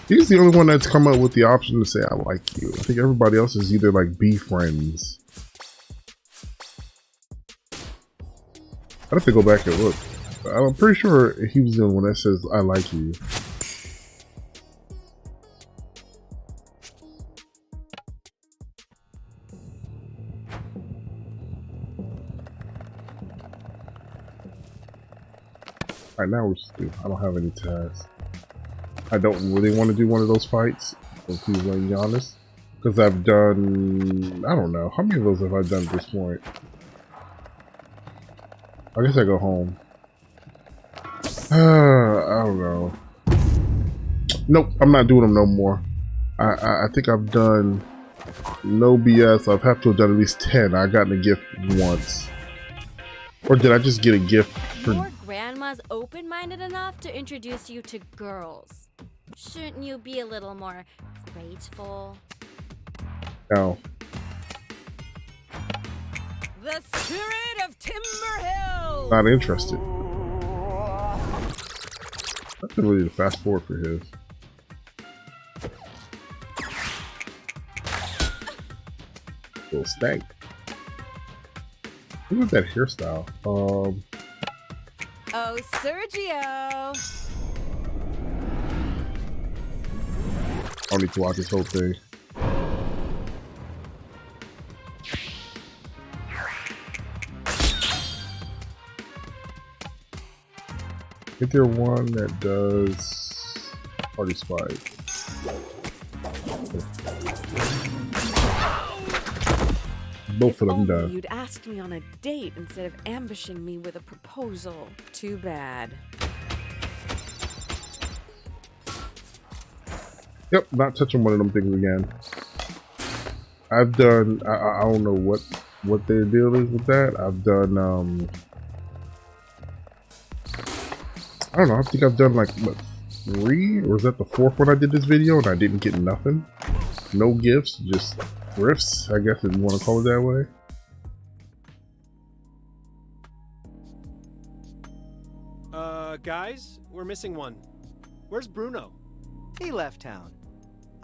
He's the only one that's come up with the option to say, I like you. I think everybody else is either like, be friends. I'd have to go back and look. I'm pretty sure he was the only one that says, I like you. Alright, now we're still, I don't have any tasks. I don't really want to do one of those fights, if he's being honest. Because I've done, I don't know, how many of those have I done at this point? I guess I go home. I don't know. Nope, I'm not doing them no more. I think I've done no BS. I've have to have done at least 10. I got a gift once. Or did I just get a gift for... Your grandma's open-minded enough to introduce you to girls. Shouldn't you be a little more grateful? No. The spirit of Timber Hill! Not interested. I could really fast forward for his. Little stank. Look at that hairstyle. Oh, Sergio! I don't need to watch this whole thing. Is there one that does party spike? Both of them Only done. you'd asked me on a date instead of ambushing me with a proposal. Too bad. Yep, not touching one of them things again. I've done, I don't know what their deal is with that. I've done, I don't know, I think I've done like, what, 3? Or was that the 4th one I did this video and I didn't get nothing? No gifts, just grifts, I guess if you want to call it that way. Guys, we're missing one. Where's Bruno? He left town.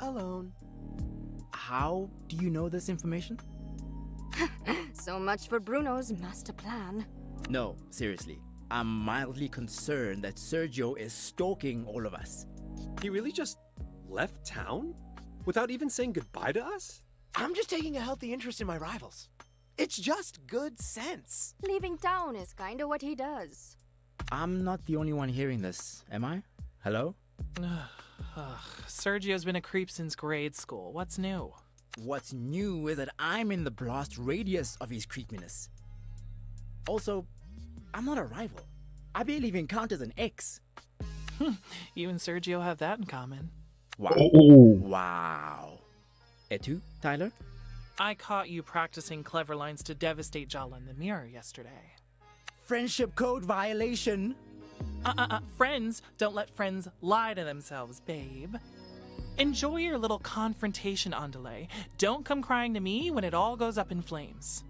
Alone. How do you know this information? So much for Bruno's master plan. No, seriously. I'm mildly concerned that Sergio is stalking all of us. He really just left town? Without even saying goodbye to us? I'm just taking a healthy interest in my rivals. It's just good sense. Leaving town is kinda what he does. I'm not the only one hearing this, am I? Hello? Ugh, Sergio's been a creep since grade school. What's new? What's new is that I'm in the blast radius of his creepiness. Also, I'm not a rival. I barely even count as an ex. You and Sergio have that in common. Wow. Oh. Wow. Et tu, Tyler? I caught you practicing clever lines to devastate Jala in the mirror yesterday. Friendship code violation. Friends don't let friends lie to themselves, babe. Enjoy your little confrontation, Andile. Don't come crying to me when it all goes up in flames.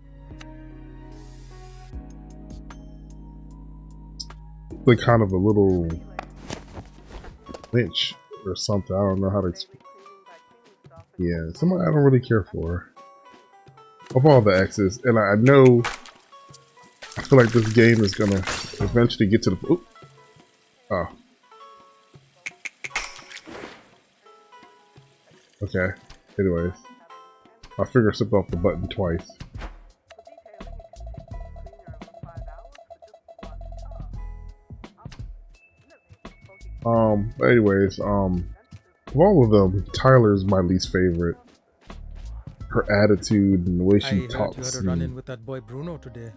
Like kind of a little lynch or something. I don't know how to explain. Yeah, somebody I don't really care for. Of all the exes, and I know I feel like this game is gonna eventually get to the. Ooh. Oh. Okay. Anyways, my finger slipped off the button twice. Anyways, of all of them, Tyler's my least favorite. Her attitude and the way she talks. You had a run-in with that boy Bruno today.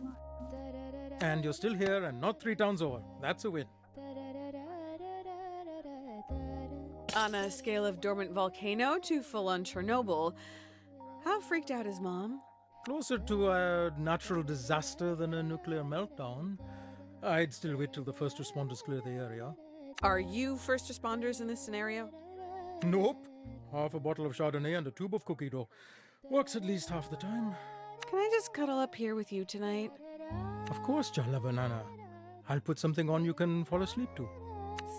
And you're still here and not 3 towns over. That's a win. On a scale of dormant volcano to full-on Chernobyl, how freaked out is Mom? Closer to a natural disaster than a nuclear meltdown. I'd still wait till the first responders clear the area. Are you first responders in this scenario? Nope. Half a bottle of Chardonnay and a tube of cookie dough. Works at least half the time. Can I just cuddle up here with you tonight? Of course, Jala Banana. I'll put something on you can fall asleep to.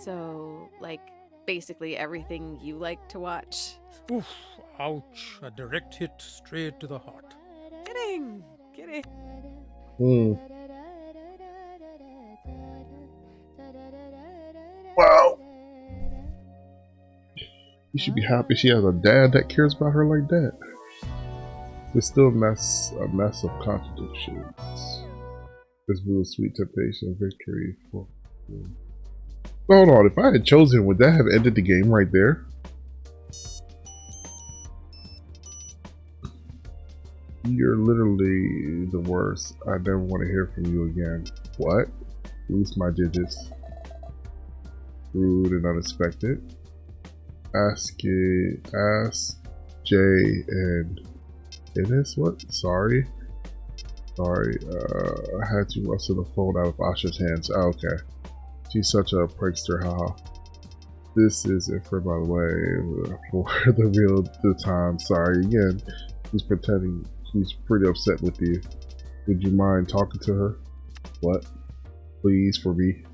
So, like, basically everything you like to watch? Oof, ouch. A direct hit straight to the heart. Kidding. Kidding. Wow. You should be happy she has a dad that cares about her like that. It's still a mess of contradictions. This was sweet temptation, victory. Hold on, if I had chosen, would that have ended the game right there? You're literally the worst. I never want to hear from you again. What? Lose my digits. Rude and unexpected. Ask J and Dennis. What? Sorry. I had to wrestle the phone out of Aisha's hands. Oh, okay. She's such a prankster, haha. This is Ifran, by the way, for the time. Sorry again. He's pretending he's pretty upset with you. Would you mind talking to her? What? Please, for me.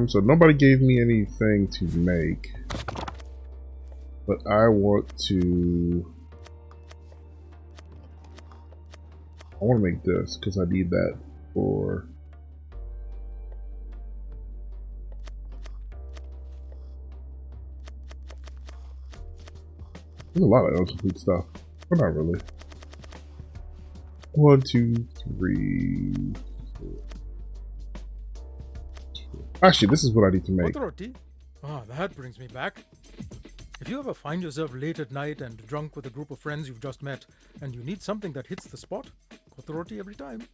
So nobody gave me anything to make. But I want to make this because I need that for there's a lot of incomplete stuff, but not really. 1, 2, 3, 4. Actually, this is what I need to make. That brings me back. If you ever find yourself late at night and drunk with a group of friends you've just met, and you need something that hits the spot, kotoroti every time.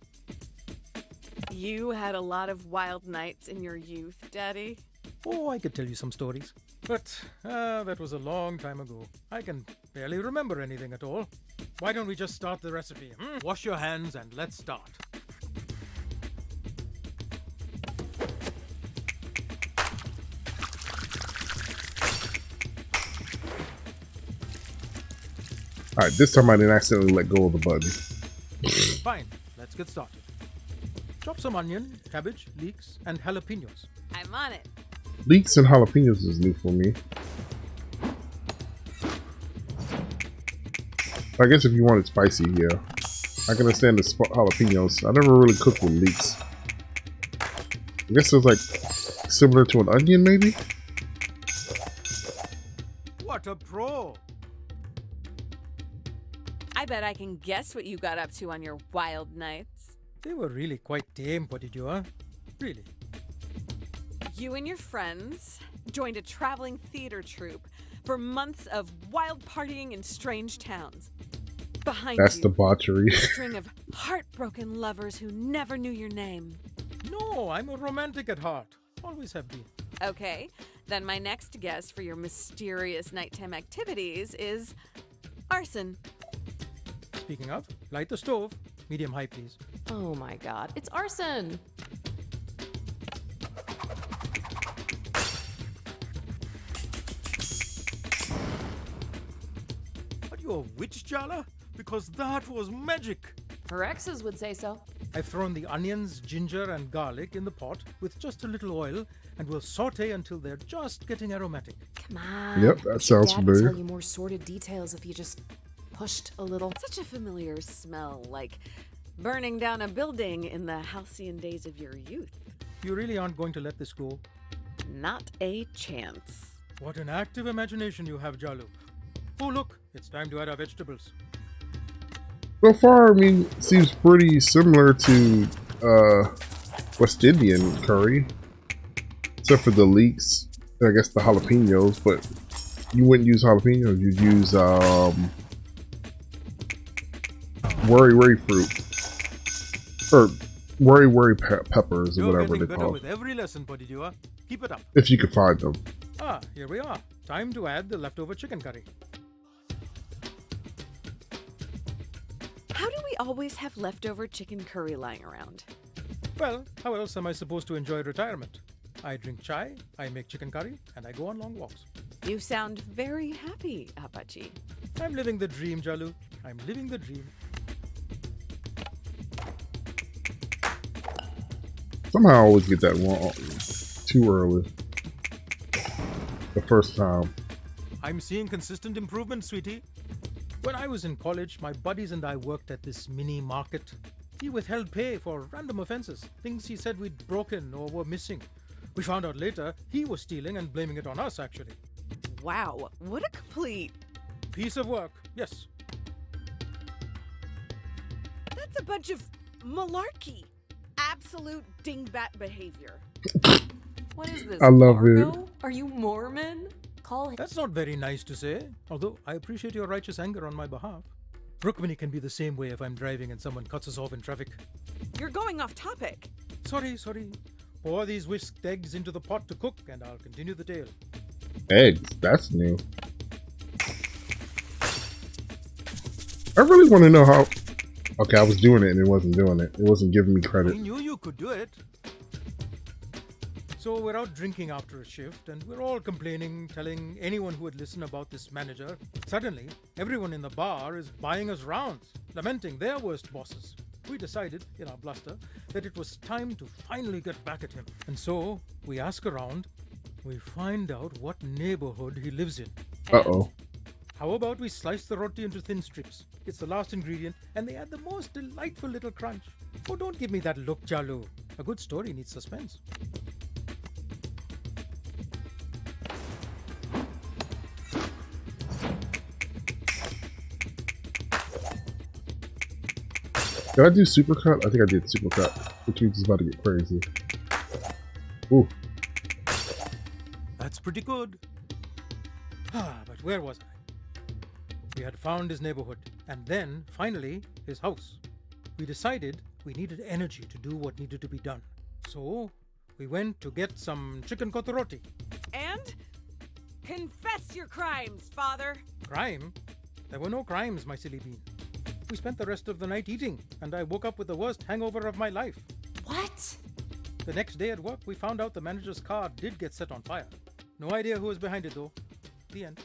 You had a lot of wild nights in your youth, Daddy. Oh, I could tell you some stories. But that was a long time ago. I can barely remember anything at all. Why don't we just start the recipe? Wash your hands and let's start. Alright, this time I didn't accidentally let go of the button. Fine, let's get started. Chop some onion, cabbage, leeks, and jalapenos. I'm on it. Leeks and jalapenos is new for me. I guess if you want it spicy, yeah. I can understand the jalapenos. I never really cooked with leeks. I guess it's like similar to an onion, maybe? What a pro! I bet I can guess what you got up to on your wild nights. They were really quite tame, what did you, huh? Really. You and your friends joined a traveling theater troupe for months of wild partying in strange towns. Behind That's you, debauchery. a string of heartbroken lovers who never knew your name. No, I'm a romantic at heart. Always have been. Okay, then my next guess for your mysterious nighttime activities is arson. Speaking of, light the stove. Medium high, please. Oh my god, it's arson! Are you a witch, Jala? Because that was magic. Her exes would say so. I've thrown the onions, ginger, and garlic in the pot with just a little oil, and we'll saute until they're just getting aromatic. Come on. Yep, that sounds Dad would familiar. tell you more sordid details if you just pushed a little. Such a familiar smell, like burning down a building in the halcyon days of your youth. You really aren't going to let this go? Not a chance. What an active imagination you have, Jalu. Oh, look, it's time to add our vegetables. So far, I mean, it seems pretty similar to West Indian curry, except for the leeks. I guess the jalapenos, but you wouldn't use jalapenos. You'd use worry fruit or worry peppers or whatever You're they getting call better it. with every lesson, buddy Dua. Keep it up. If you could find them. Ah, here we are. Time to add the leftover chicken curry. How do we always have leftover chicken curry lying around? Well, how else am I supposed to enjoy retirement? I drink chai, I make chicken curry, and I go on long walks. You sound very happy, Apache. I'm living the dream, Jalu. I'm living the dream. Somehow I always get that wrong too early. The first time. I'm seeing consistent improvement, sweetie. When I was in college, my buddies and I worked at this mini market. He withheld pay for random offenses, things he said we'd broken or were missing. We found out later he was stealing and blaming it on us, actually. Wow, what a complete... Piece of work, yes. That's a bunch of malarkey. Absolute dingbat behavior. What is this? I love Fargo? it. Are you Mormon? Call him. That's not very nice to say, although I appreciate your righteous anger on my behalf. Rukmini can be the same way if I'm driving and someone cuts us off in traffic. You're going off topic. Sorry. Pour these whisked eggs into the pot to cook and I'll continue the tale. Eggs, that's new. I really want to know how... Okay, I was doing it and it wasn't doing it. It wasn't giving me credit. I knew you could do it. So we're out drinking after a shift and we're all complaining, telling anyone who would listen about this manager. Suddenly, everyone in the bar is buying us rounds, lamenting their worst bosses. We decided, in our bluster, that it was time to finally get back at him. And so, we ask around, we find out what neighborhood he lives in. Uh-oh. How about we slice the roti into thin strips? It's the last ingredient, and they add the most delightful little crunch. Oh, don't give me that look, Jalu. A good story needs suspense. Did I do supercut? I think I did supercut, which means it's about to get crazy. Ooh. That's pretty good. But where was I? We had found his neighborhood, and then, finally, his house. We decided we needed energy to do what needed to be done. So, we went to get some chicken kotoroti. And? Confess your crimes, father. Crime? There were no crimes, my silly bean. We spent the rest of the night eating, and I woke up with the worst hangover of my life. What? The next day at work, we found out the manager's car did get set on fire. No idea who was behind it, though. The end.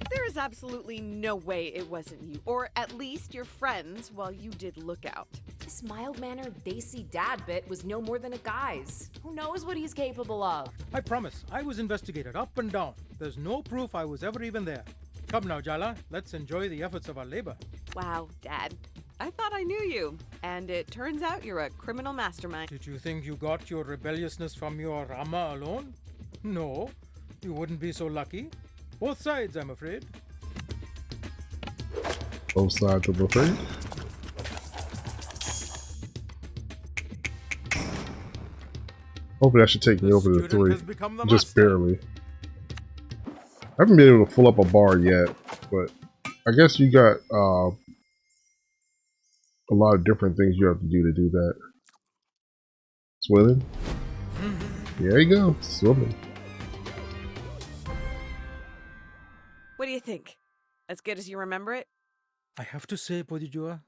There is absolutely no way it wasn't you, or at least your friends, while you did look out. This mild-mannered Desi dad bit was no more than a guy's. Who knows what he's capable of? I promise, I was investigated up and down. There's no proof I was ever even there. Come now, Jala, let's enjoy the efforts of our labor. Wow, Dad. I thought I knew you, and it turns out you're a criminal mastermind. Did you think you got your rebelliousness from your Rama alone? No, you wouldn't be so lucky. Both sides, I'm afraid. Both sides of the thing. Hopefully that should take me over to Student 3. has become the Just master. barely. I haven't been able to fill up a bar yet, but I guess you got a lot of different things you have to do that. Swimming? There you go, swimming. What do you think? As good as you remember it? I have to say, Podijua,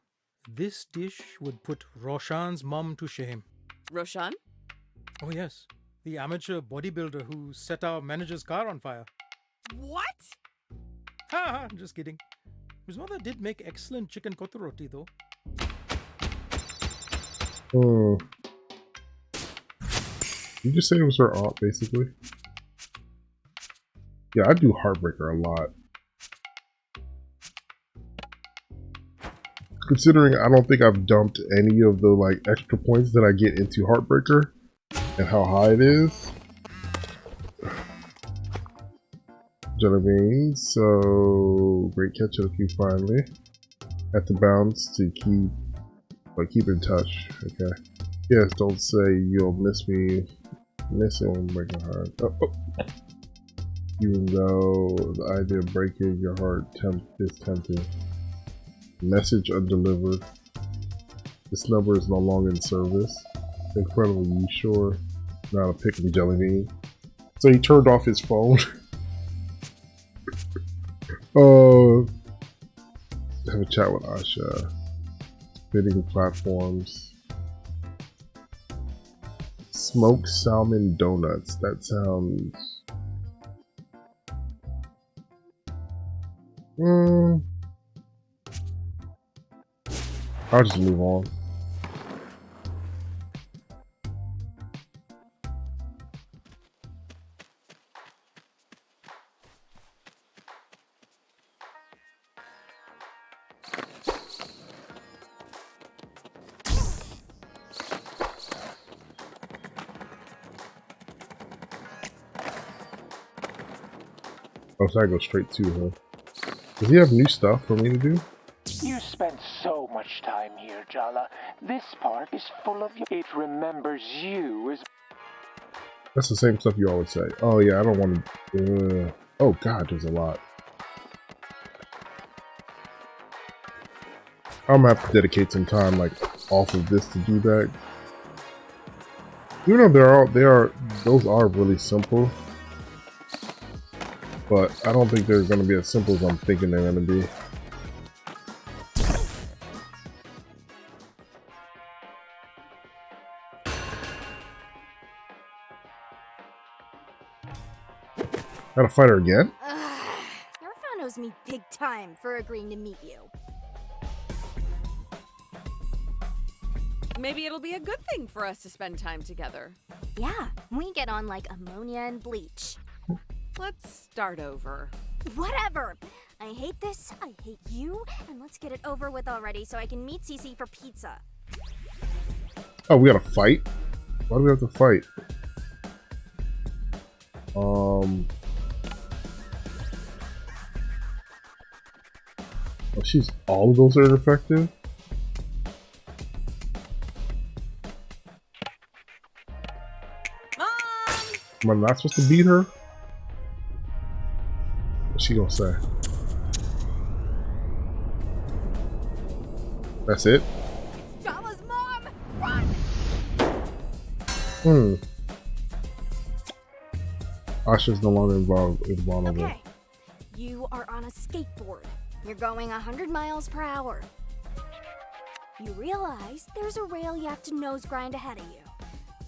this dish would put Roshan's mum to shame. Roshan? Oh yes, the amateur bodybuilder who set our manager's car on fire. What? Ha! Just kidding. His mother did make excellent chicken kotoroti though. Oh. You just say it was her aunt, basically? Yeah, I do Heartbreaker a lot. Considering I don't think I've dumped any of the like extra points that I get into Heartbreaker and how high it is. Jelly beans, so great catch of you finally. At the bounce to keep in touch. Okay. Yes, don't say you'll miss me. Miss it when breaking heart. Oh. Even though the idea of breaking your heart is tempting. Message undelivered. This number is no longer in service. Incredible, you sure? Not a pick of jelly bean. So he turned off his phone. Have a chat with Aisha. Bidding platforms. Smoked salmon donuts. That sounds... I'll just move on. Oh, so I go straight to her. Does he have new stuff for me to do? You spent so much time here, Jala. This park is full of you. It remembers you as... That's the same stuff you always say. Oh yeah, I don't want to... oh god, there's a lot. I'm gonna have to dedicate some time like off of this to do that. You know, those are really simple. But I don't think they're gonna be as simple as I'm thinking they're gonna be. Gotta fight her again? Irfan owes me big time for agreeing to meet you. Maybe it'll be a good thing for us to spend time together. Yeah, we get on like ammonia and bleach. Let's start over. Whatever! I hate this, I hate you, and let's get it over with already so I can meet Cece for pizza. Oh, we gotta fight? Why do we have to fight? Oh, she's all of those are effective? Am I not supposed to beat her? What's she gonna say? That's it? Jala's mom! Run! Aisha's no longer invulnerable. Okay, you are on a skateboard. You're going 100 miles per hour. You realize there's a rail you have to nose grind ahead of you.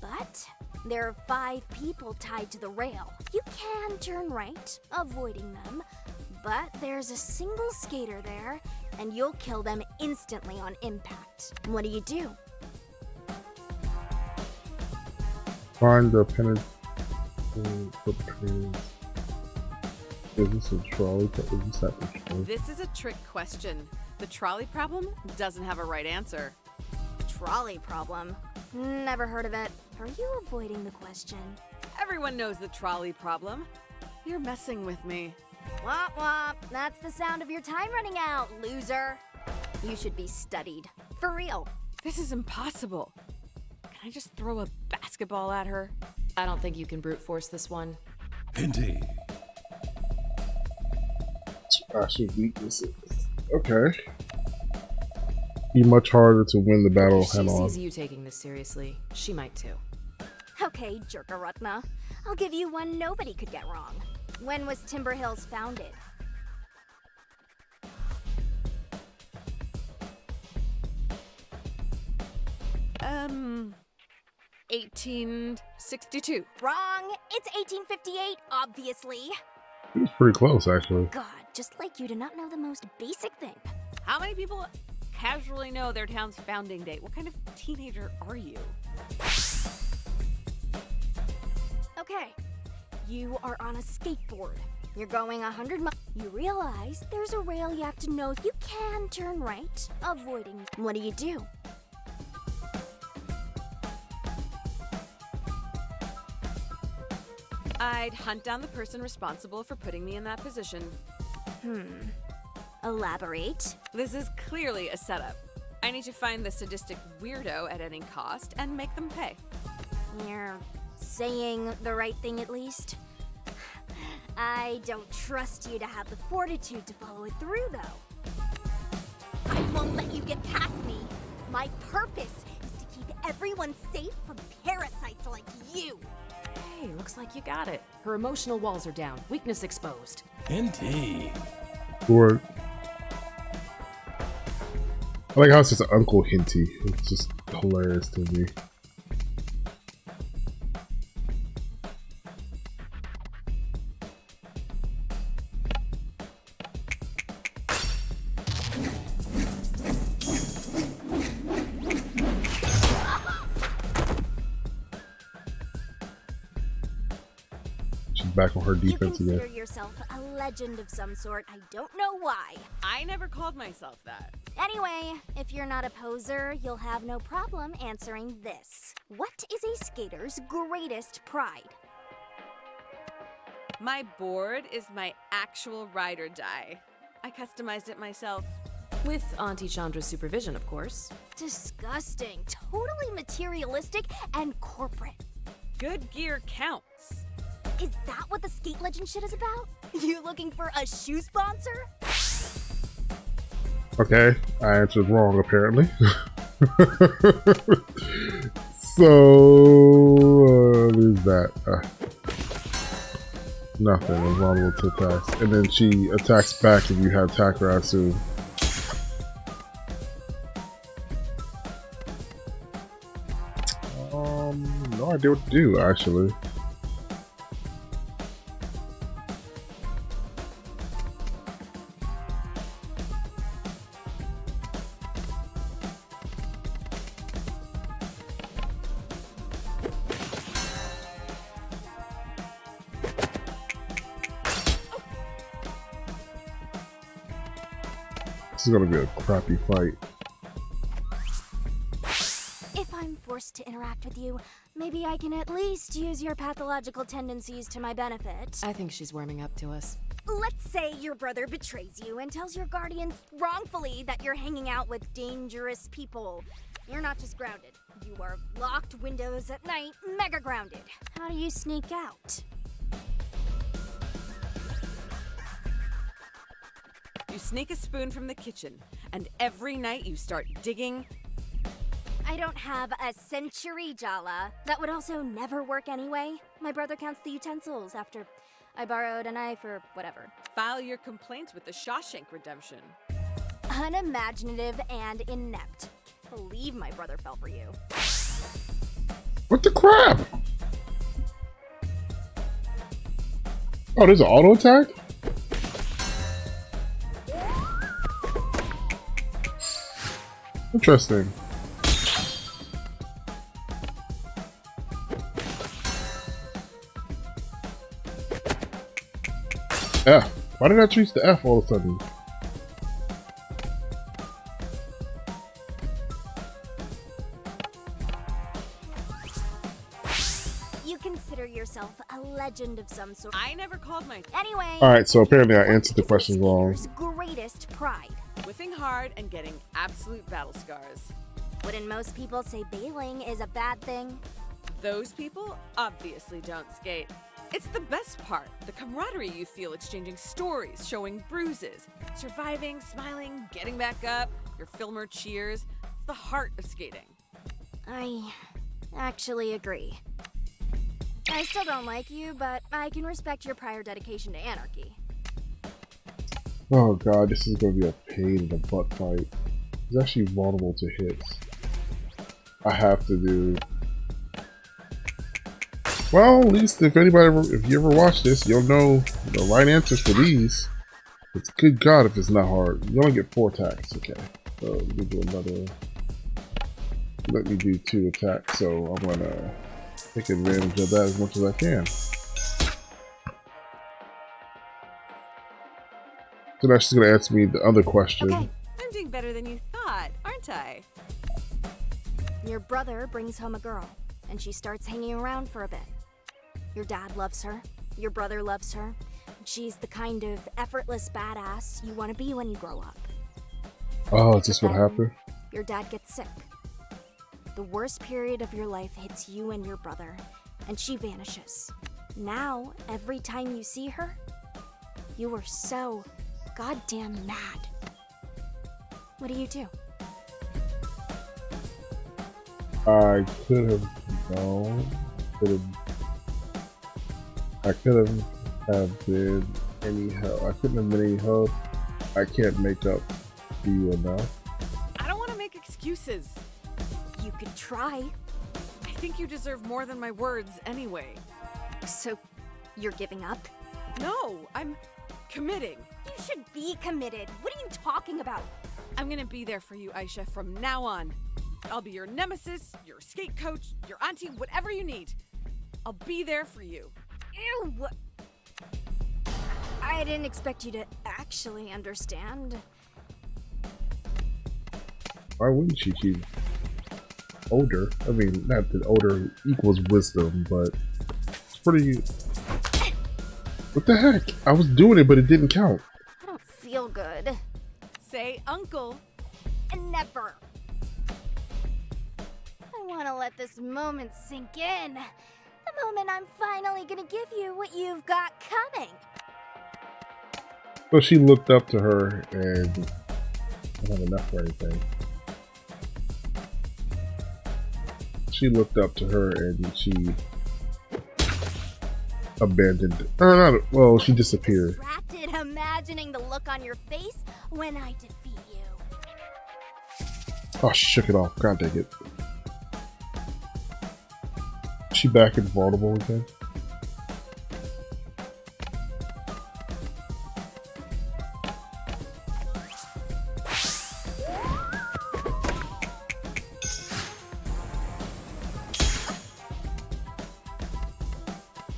But there are 5 people tied to the rail. You can turn right, avoiding them, but there's a single skater there, and you'll kill them instantly on impact. What do? Find the penetrating. Is this a trolley? Is this not a trolley? This is a trick question. The trolley problem doesn't have a right answer. Trolley problem? Never heard of it. Are you avoiding the question? Everyone knows the trolley problem. You're messing with me. Womp womp. That's the sound of your time running out, loser. You should be studied. For real. This is impossible. Can I just throw a basketball at her? I don't think you can brute force this one. Indeed. Asha's weaknesses. Okay. Be much harder to win the battle If she head on. sees you taking this seriously, she might too. Okay, Jerkarutna. I'll give you one nobody could get wrong. When was Timber Hills founded? Um, 1862. Wrong! It's 1858, obviously. He was pretty close, actually. God, just like you to not know the most basic thing. How many people casually know their town's founding date? What kind of teenager are you? Okay, you are on a skateboard. You're going 100 miles. You realize there's a rail you have to know. You can turn right, avoiding. What do? I'd hunt down the person responsible for putting me in that position. Elaborate. This is clearly a setup. I need to find the sadistic weirdo at any cost and make them pay. You're saying the right thing at least. I don't trust you to have the fortitude to follow it through, though. I won't let you get past me. My purpose is to keep everyone safe from parasites like you. Hey, looks like you got it. Her emotional walls are down, weakness exposed. Indeed. Or I like how it's just Uncle Hinty. It's just hilarious to me. Back on her defense you consider again. yourself a legend of some sort. I don't know why. I never called myself that. Anyway, if you're not a poser, you'll have no problem answering this. What is a skater's greatest pride? My board is my actual ride or die. I customized it myself. With Auntie Chandra's supervision, of course. Disgusting, totally materialistic, and corporate. Good gear counts. Is that what the skate legend shit is about? You looking for a shoe sponsor? Okay, I answered wrong apparently. So there's that. Nothing. I'm vulnerable to attacks, and then she attacks back if you have attacker, I assume. No idea what to do actually. This is gonna be a crappy fight. If I'm forced to interact with you, maybe I can at least use your pathological tendencies to my benefit. I think she's warming up to us. Let's say your brother betrays you and tells your guardians wrongfully that you're hanging out with dangerous people. You're not just grounded. You are locked windows at night, mega grounded. How do you sneak out? You sneak a spoon from the kitchen, and every night you start digging. I don't have a century, Jala. That would also never work anyway. My brother counts the utensils after I borrowed a knife or whatever. File your complaints with the Shawshank Redemption. Unimaginative and inept. Believe my brother fell for you. What the crap? Oh, there's an auto attack? Interesting. F. Why did I choose the F all of a sudden? You consider yourself a legend of some sort. I never called my. Anyway. Alright, so apparently I answered the question wrong. Greatest pride. Whiffing hard and getting absolute battle scars. Wouldn't most people say bailing is a bad thing? Those people obviously don't skate. It's the best part, the camaraderie you feel exchanging stories, showing bruises, surviving, smiling, getting back up, your filmer cheers. It's the heart of skating. I actually agree. I still don't like you, but I can respect your prior dedication to anarchy. Oh god, this is gonna be a pain in the butt fight. He's actually vulnerable to hits. I have to do. Well, at least if you ever watch this, you'll know the right answers for these. It's good god if it's not hard. You only get 4 attacks, okay. So let me do another. Let me do 2 attacks, so I'm gonna take advantage of that as much as I can. So now she's gonna ask me the other question. Okay, I'm doing better than you thought, aren't I? Your brother brings home a girl, and she starts hanging around for a bit. Your dad loves her, your brother loves her. She's the kind of effortless badass you want to be when you grow up. Oh, is this what happened? Your dad gets sick. The worst period of your life hits you and your brother, and she vanishes. Now, every time you see her, you are so goddamn mad. What do you do? I could have known. I could have been any help. I couldn't have been any help. I can't make up to you enough. I don't want to make excuses. You could try. I think you deserve more than my words anyway. So, you're giving up? No, I'm committing. You should be committed. What are you talking about? I'm gonna be there for you, Aisha, from now on. I'll be your nemesis, your skate coach, your auntie, whatever you need. I'll be there for you. Ew! I didn't expect you to actually understand. Why wouldn't she? She's older. I mean, not that older equals wisdom, but it's pretty... What the heck? I was doing it, but it didn't count. I don't feel good. Say uncle. And never. I want to let this moment sink in. The moment I'm finally gonna give you what you've got coming. So she looked up to her and I don't have enough for anything. She looked up to her and she abandoned. Well, she disappeared. Distracted, imagining the look on your face when I defeat you. Oh, she shook it off. God dang it. She back and vulnerable again?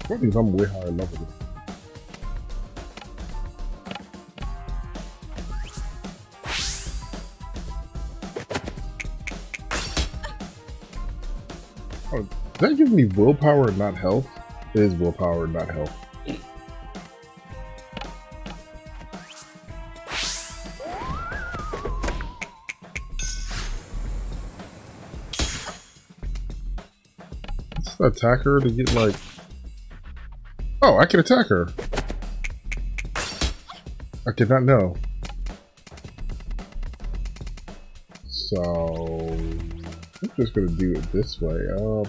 What is I'm way higher level? Oh, that gives me willpower and not health? It is willpower and not health. Let's attack her to get like... Oh, I can attack her. I did not know. So... I'm just gonna do it this way. Oh,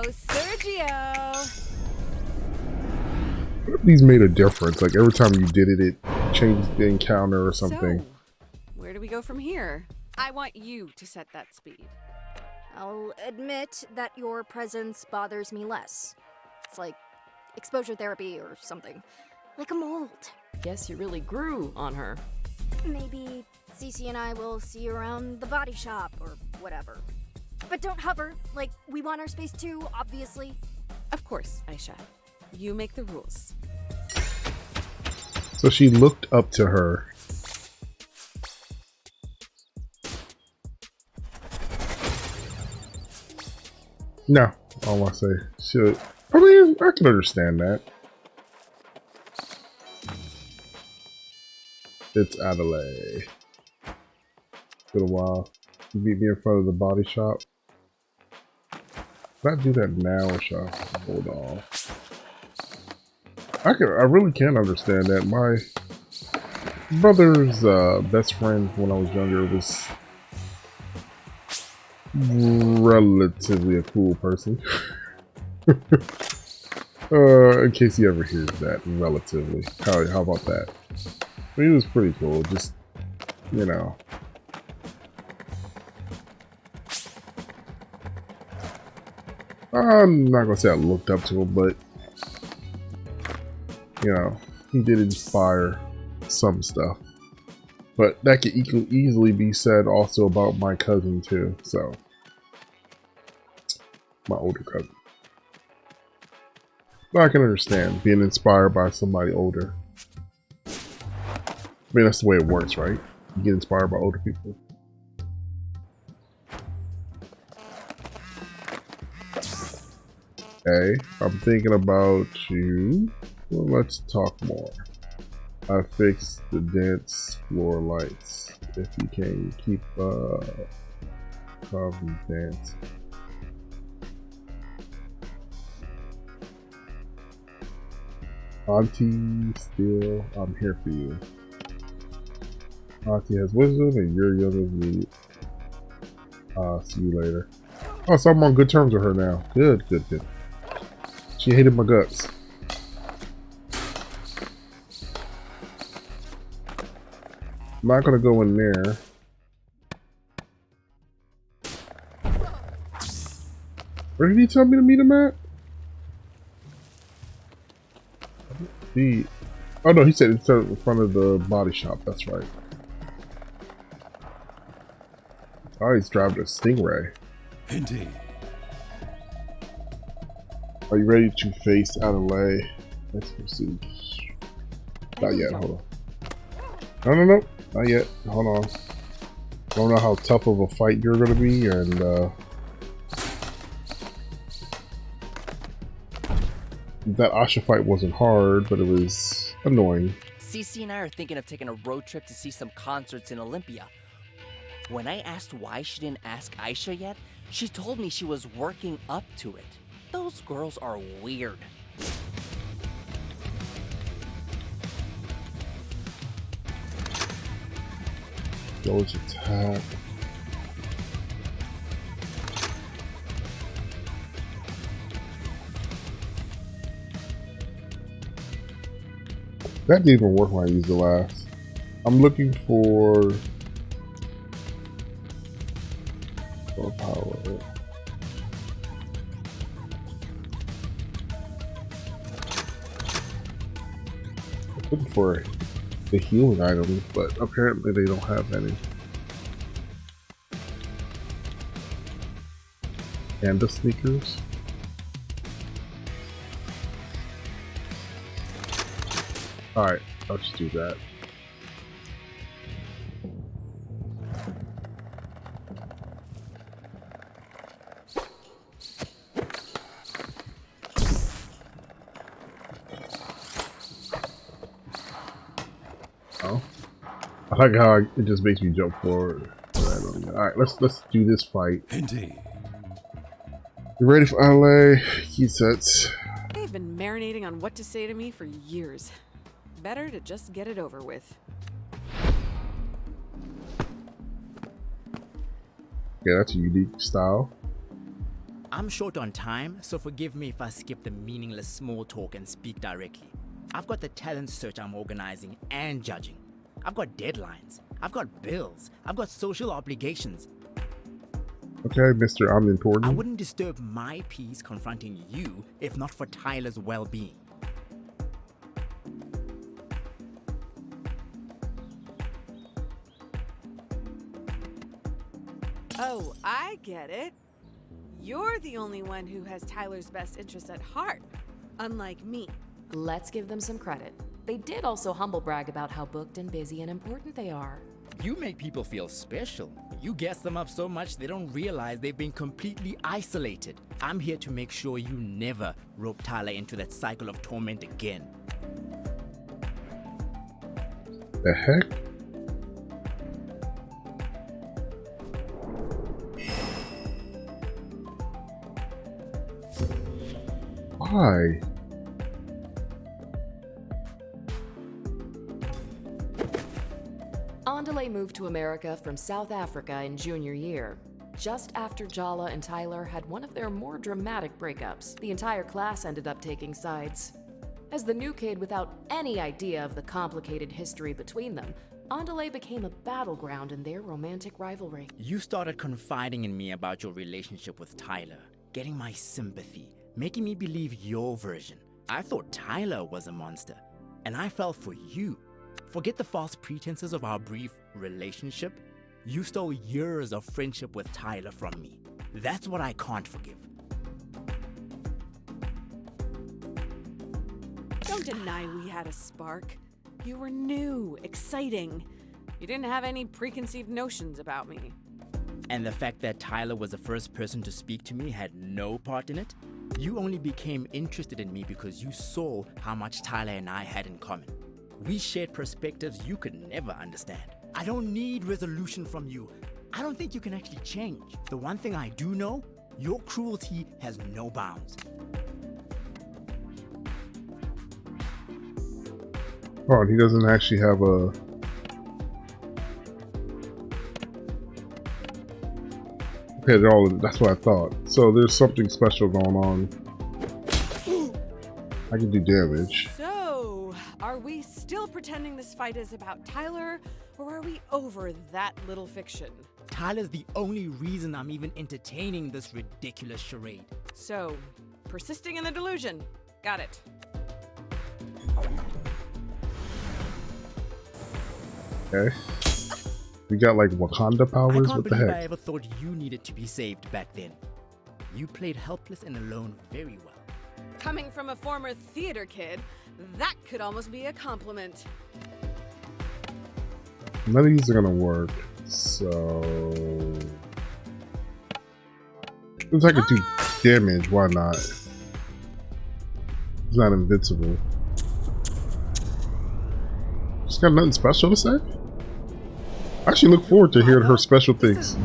Sergio! What if these made a difference? Like every time you did it, it changed the encounter or something. So, where do we go from here? I want you to set that speed. I'll admit that your presence bothers me less. It's like exposure therapy or something. Like a mold. Guess you really grew on her. Maybe Cece and I will see you around the body shop or whatever. But don't hover, like we want our space too, obviously. Of course, Aisha. You make the rules. So she looked up to her. No, I want to say should. I mean, I can understand that. It's Adelaide. been a while. You meet me in front of the body shop. Should I do that now or should I hold on? I really can understand that. My brother's best friend when I was younger was relatively a cool person. In case he ever hears that, relatively. How about that? I mean, he was pretty cool, just, you know. I'm not gonna say I looked up to him, but, you know, he did inspire some stuff. But that could easily be said also about my cousin, too, so. My older cousin. But I can understand being inspired by somebody older. I mean, that's the way it works, right? You get inspired by older people. Hey, I'm thinking about you. Well, let's talk more. I fixed the dance floor lights. If you can keep probably dance. Auntie, still, I'm here for you. Auntie has wisdom and you're young as me. See you later. Oh, so I'm on good terms with her now. Good, good, good. She hated my guts. I'm not gonna go in there. Where did he tell me to meet him at? Oh no, he said it's in front of the body shop. That's right. Oh, he's driving a Stingray. Indeed. Are you ready to face Adelaide? Let's proceed. Not yet. Hold on. No, not yet. Hold on. I don't know how tough of a fight you're gonna be, and that Aisha fight wasn't hard, but it was annoying. Cece and I are thinking of taking a road trip to see some concerts in Olympia. When I asked why she didn't ask Aisha yet, she told me she was working up to it. Those girls are weird. Those attack. That didn't even work when I used the last. I'm looking for power. I'm looking for the healing items, but apparently they don't have any. And the sneakers. Alright, I'll just do that. Oh. I like how it just makes me jump forward. Alright, let's do this fight. Indeed. You ready for LA? Key sets. They've been marinating on what to say to me for years. Better to just get it over with. Yeah, that's a unique style. I'm short on time, so forgive me if I skip the meaningless small talk and speak directly. I've got the talent search I'm organizing and judging. I've got deadlines. I've got bills. I've got social obligations. Okay, Mr. I'm important. I wouldn't disturb my peace confronting you if not for Tyler's well-being. Oh, I get it. You're the only one who has Tyler's best interest at heart, unlike me. Let's give them some credit. They did also humble brag about how booked and busy and important they are. You make people feel special. You gas them up so much they don't realize they've been completely isolated. I'm here to make sure you never rope Tylre into that cycle of torment again. The heck? Why? Andile moved to America from South Africa in junior year, just after Jala and Tylre had one of their more dramatic breakups. The entire class ended up taking sides. As the new kid without any idea of the complicated history between them, Andile became a battleground in their romantic rivalry. You started confiding in me about your relationship with Tylre, getting my sympathy, making me believe your version. I thought Tylre was a monster, and I fell for you. Forget the false pretenses of our brief relationship. You stole years of friendship with Tylre from me. That's what I can't forgive. Don't deny we had a spark. You were new, exciting. You didn't have any preconceived notions about me. And the fact that Tylre was the first person to speak to me had no part in it? You only became interested in me because you saw how much Tylre and I had in common. We shared perspectives you could never understand. I don't need resolution from you. I don't think you can actually change. The one thing I do know, your cruelty has no bounds. Oh, and he doesn't actually have a... Okay, they're all... That's what I thought. So there's something special going on. I can do damage. So, are we still pretending this fight is about Tylre, or are we over that little fiction? Tyler's the only reason I'm even entertaining this ridiculous charade. So, persisting in the delusion. Got it. Okay. We got like Wakanda powers? I What can't the believe heck? I ever thought you needed to be saved back then. You played helpless and alone very well. Coming from a former theater kid, that could almost be a compliment. None of these are gonna work, so... Since I could do damage, why not? It's not invincible. She's got nothing special to say? I actually look forward to hearing her special things.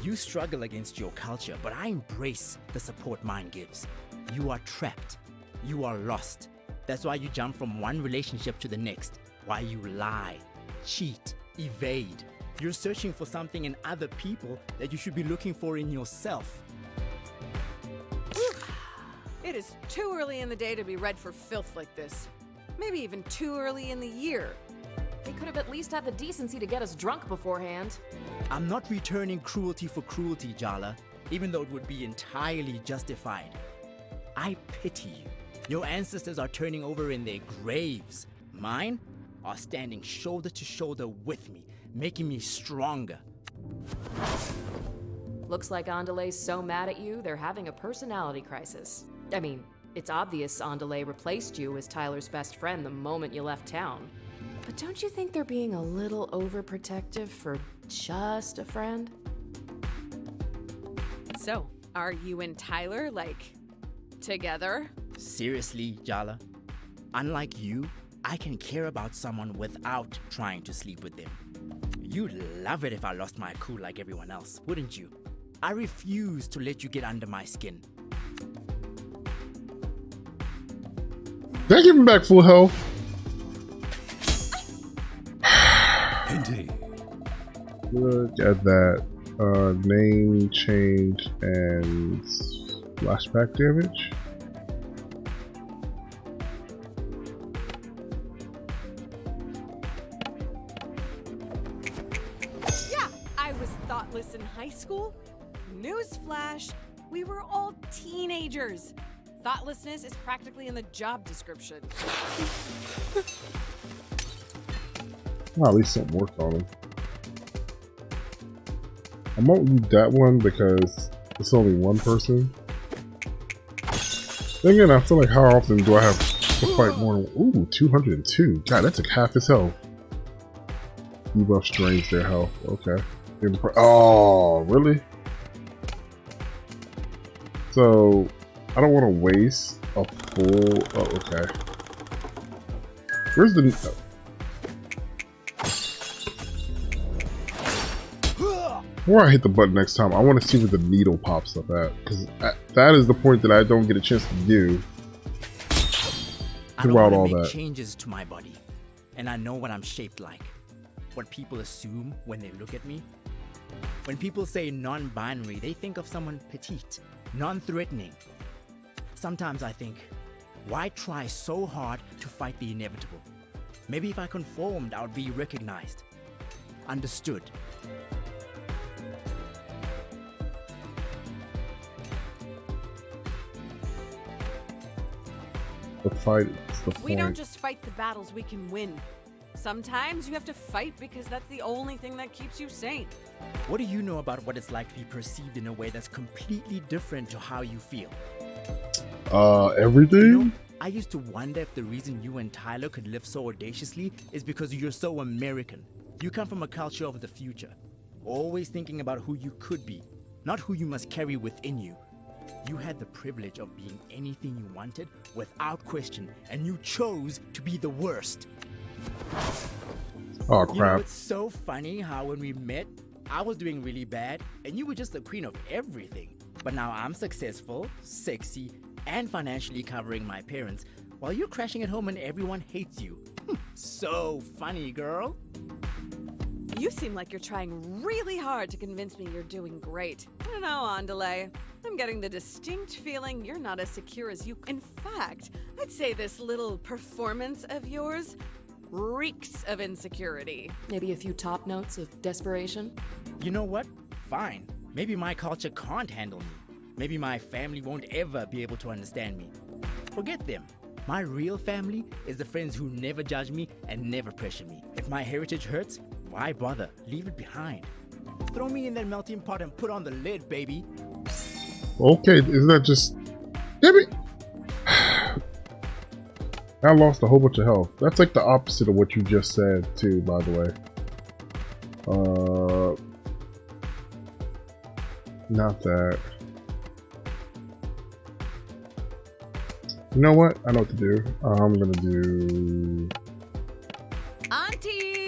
You struggle against your culture, but I embrace the support mine gives. You are trapped. You are lost. That's why you jump from one relationship to the next. Why you lie, cheat, evade. You're searching for something in other people that you should be looking for in yourself. It is too early in the day to be read for filth like this. Maybe even too early in the year. They could have at least had the decency to get us drunk beforehand. I'm not returning cruelty for cruelty, Jala, even though it would be entirely justified. I pity you. Your ancestors are turning over in their graves. Mine are standing shoulder to shoulder with me, making me stronger. Looks like Andile's so mad at you, they're having a personality crisis. I mean, it's obvious Andile replaced you as Tyler's best friend the moment you left town. But don't you think they're being a little overprotective for just a friend? So, are you and Tylre, like, together? Seriously, Jala? Unlike you, I can care about someone without trying to sleep with them. You'd love it if I lost my cool like everyone else, wouldn't you? I refuse to let you get under my skin. Did I give him back full health? Indeed. Look at that. Name change and flashback damage. Yeah, I was thoughtless in high school. Newsflash, we were all teenagers. Thoughtlessness is practically in the job description. Well, at least something worked on him. I won't use that one because it's only one person. Then again, I feel like how often do I have to fight more? Ooh, 202. God, that took half his health. Debuff drains their health. Okay. Oh, really? So, I don't want to waste a full... Oh, okay. Where's the... Before I hit the button next time, I want to see where the needle pops up at, because that is the point that I don't get a chance to do I don't throughout want all to make that. changes to my body, and I know what I'm shaped like. What people assume when they look at me. When people say non-binary, they think of someone petite, non-threatening. Sometimes I think, why try so hard to fight the inevitable? Maybe if I conformed, I would be recognized, understood. The fight is the We don't point. just fight the battles we can win. Sometimes you have to fight because that's the only thing that keeps you sane. What do you know about what it's like to be perceived in a way that's completely different to how you feel? Everything? You know, I used to wonder if the reason you and Tyler could live so audaciously is because you're so American. You come from a culture of the future, always thinking about who you could be, not who you must carry within you. You had the privilege of being anything you wanted without question, and you chose to be the worst. Oh, You know, crap. it's so funny how when we met, I was doing really bad, and you were just the queen of everything. But now I'm successful, sexy, and financially covering my parents, while you're crashing at home and everyone hates you. So funny, girl. You seem like you're trying really hard to convince me you're doing great. I don't know, Andile. I'm getting the distinct feeling you're not as secure as you. In fact, I'd say this little performance of yours reeks of insecurity. Maybe a few top notes of desperation? You know what? Fine. Maybe my culture can't handle me. Maybe my family won't ever be able to understand me. Forget them. My real family is the friends who never judge me and never pressure me. If my heritage hurts, why bother? Leave it behind. Throw me in that melting pot and put on the lid, baby. Okay, isn't that just... Damn it! I lost a whole bunch of health. That's like the opposite of what you just said, too, by the way. Not that. You know what? I know what to do. I'm gonna do... Auntie!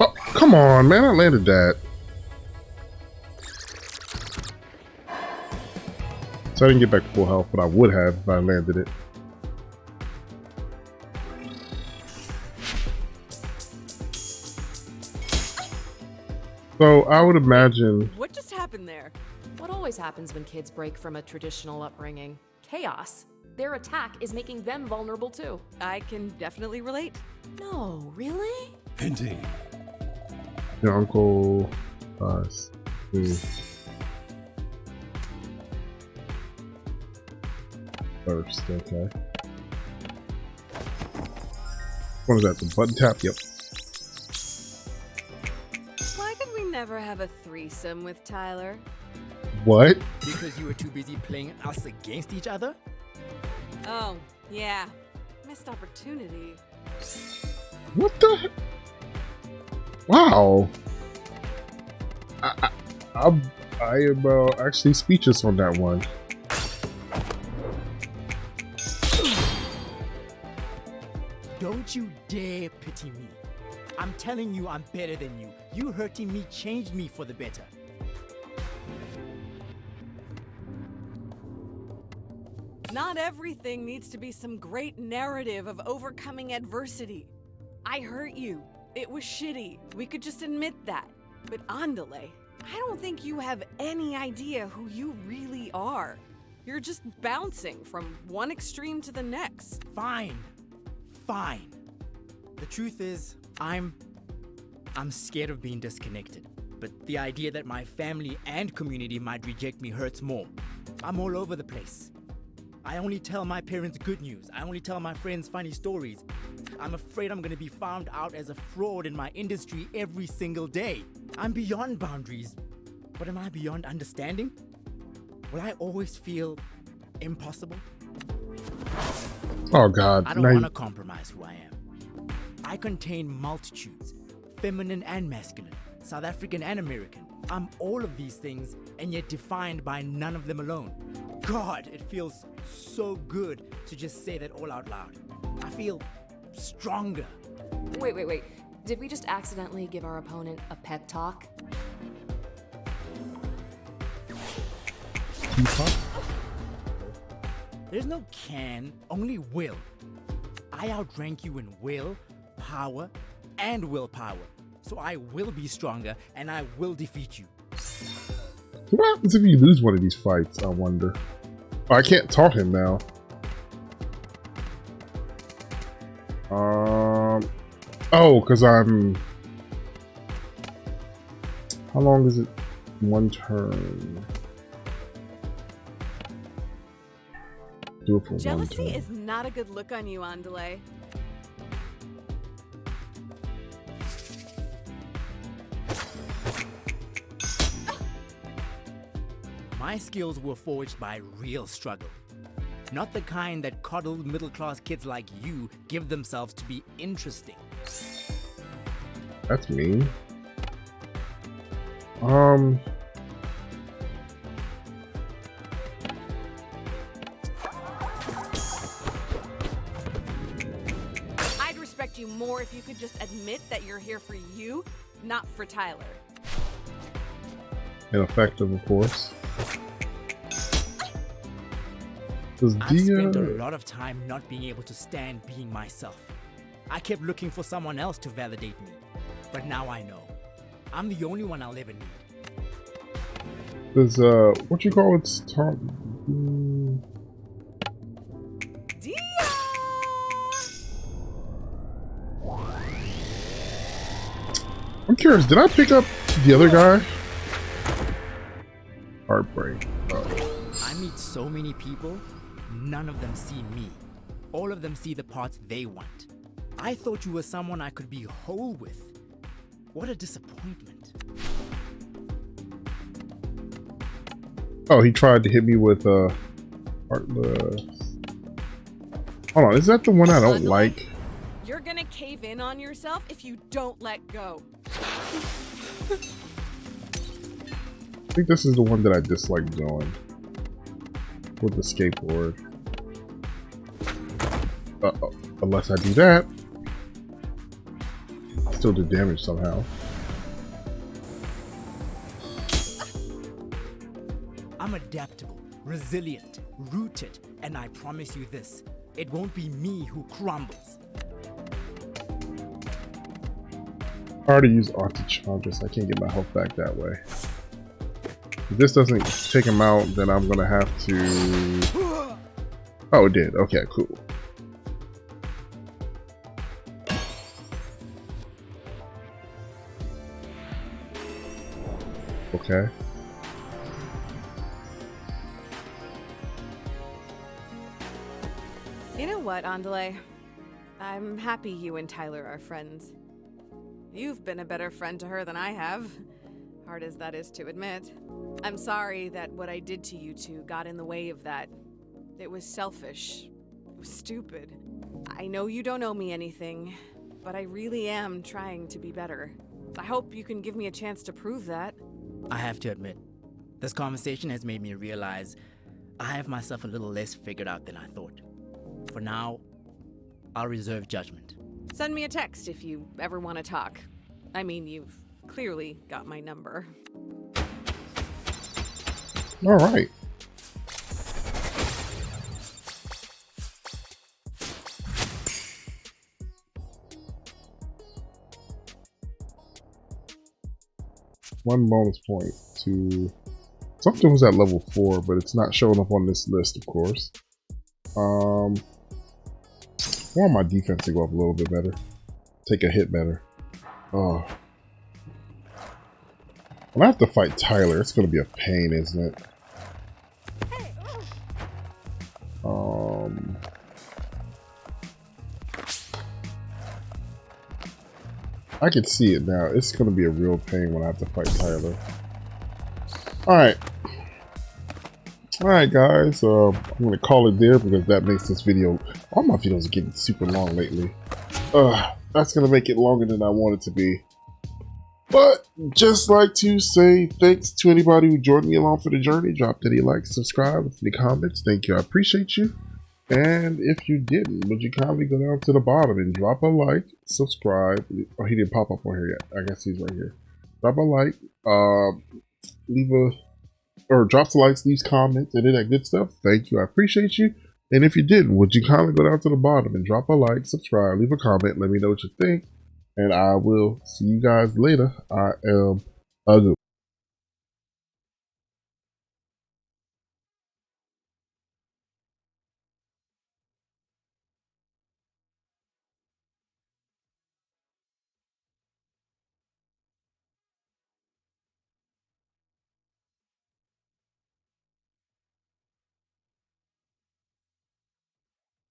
Oh, come on, man. I landed that. So I didn't get back to full health, but I would have if I landed it. So I would imagine... What just happened there? What always happens when kids break from a traditional upbringing? Chaos. Their attack is making them vulnerable too. I can definitely relate. No, really? Indeed. Your uncle... First, okay. What is that, the button tap? Yep. Why could we never have a threesome with Tyler? What? Because you were too busy playing us against each other? Oh, yeah. Missed opportunity. What the? Wow. I am actually speechless on that one. Don't you dare pity me. I'm telling you I'm better than you. You hurting me changed me for the better. Not everything needs to be some great narrative of overcoming adversity. I hurt you. It was shitty. We could just admit that. But Andile, I don't think you have any idea who you really are. You're just bouncing from one extreme to the next. Fine. Fine. The truth is, I'm scared of being disconnected. But the idea that my family and community might reject me hurts more. I'm all over the place. I only tell my parents good news. I only tell my friends funny stories. I'm afraid I'm gonna be found out as a fraud in my industry every single day. I'm beyond boundaries. But am I beyond understanding? Will I always feel impossible? Oh God. I don't want to compromise who I am. I contain multitudes, feminine and masculine, South African and American. I'm all of these things and yet defined by none of them alone. God, it feels so good to just say that all out loud. I feel stronger. Wait. Did we just accidentally give our opponent a pep talk? K-pop? There's no can, only will. I outrank you in will, power, and willpower. So I will be stronger and I will defeat you. What happens if you lose one of these fights, I wonder? Oh, I can't taunt him now. Oh, because I'm... How long is it? One turn. Do it for Jealousy one turn. is not a good look on you, Andile. My skills were forged by real struggle. Not the kind that coddled middle-class kids like you give themselves to be interesting. That's mean. I'd respect you more if you could just admit that you're here for you, not for Tylre. Ineffective, of course. I've spent a lot of time not being able to stand being myself. I kept looking for someone else to validate me. But now I know. I'm the only one I'll ever need. Does, what you call it? Taunt? I'm curious, did I pick up the other guy? Heartbreak. I meet so many people, none of them see me. All of them see the parts they want. I thought you were someone I could be whole with. What a disappointment. Oh, he tried to hit me with Heartless. Hold on, is that the one I don't like? You're gonna cave in on yourself if you don't let go. I think this is the one that I dislike doing. With the skateboard. Uh-oh. Unless I do that. Still do damage somehow. I'm adaptable, resilient, rooted, and I promise you this, it won't be me who crumbles. I already used Auntie Chandra, so I can't get my health back that way. If this doesn't take him out, then I'm gonna have to... Oh, it did. Okay, cool. Okay. You know what, Andile? I'm happy you and Tylre are friends. You've been a better friend to her than I have, hard as that is to admit. I'm sorry that what I did to you two got in the way of that. It was selfish. It was stupid. I know you don't owe me anything, but I really am trying to be better. I hope you can give me a chance to prove that. I have to admit, this conversation has made me realize I have myself a little less figured out than I thought. For now, I'll reserve judgment. Send me a text if you ever want to talk. I mean, you've clearly got my number. All right. One bonus point to something was at level 4, but it's not showing up on this list, of course. I want my defense to go up a little bit better. Take a hit better. Oh. When I have to fight Tylre, it's going to be a pain, isn't it? I can see it now. It's going to be a real pain when I have to fight Tylre. Alright. Alright guys, I'm going to call it there because that makes this video... All my videos are getting super long lately. That's going to make it longer than I want it to be. But, just like to say thanks to anybody who joined me along for the journey. Drop any likes, subscribe, any comments. Thank you, I appreciate you. And if you didn't, would you kindly go down to the bottom and drop a like, subscribe. Oh, he didn't pop up on here yet. I guess he's right here. Drop a like, leave a or drops the likes, leaves comments, and that good stuff, thank you. I appreciate you. And if you didn't, would you kindly go down to the bottom and drop a like, subscribe, leave a comment, let me know what you think, and I will see you guys later. I am Ugly.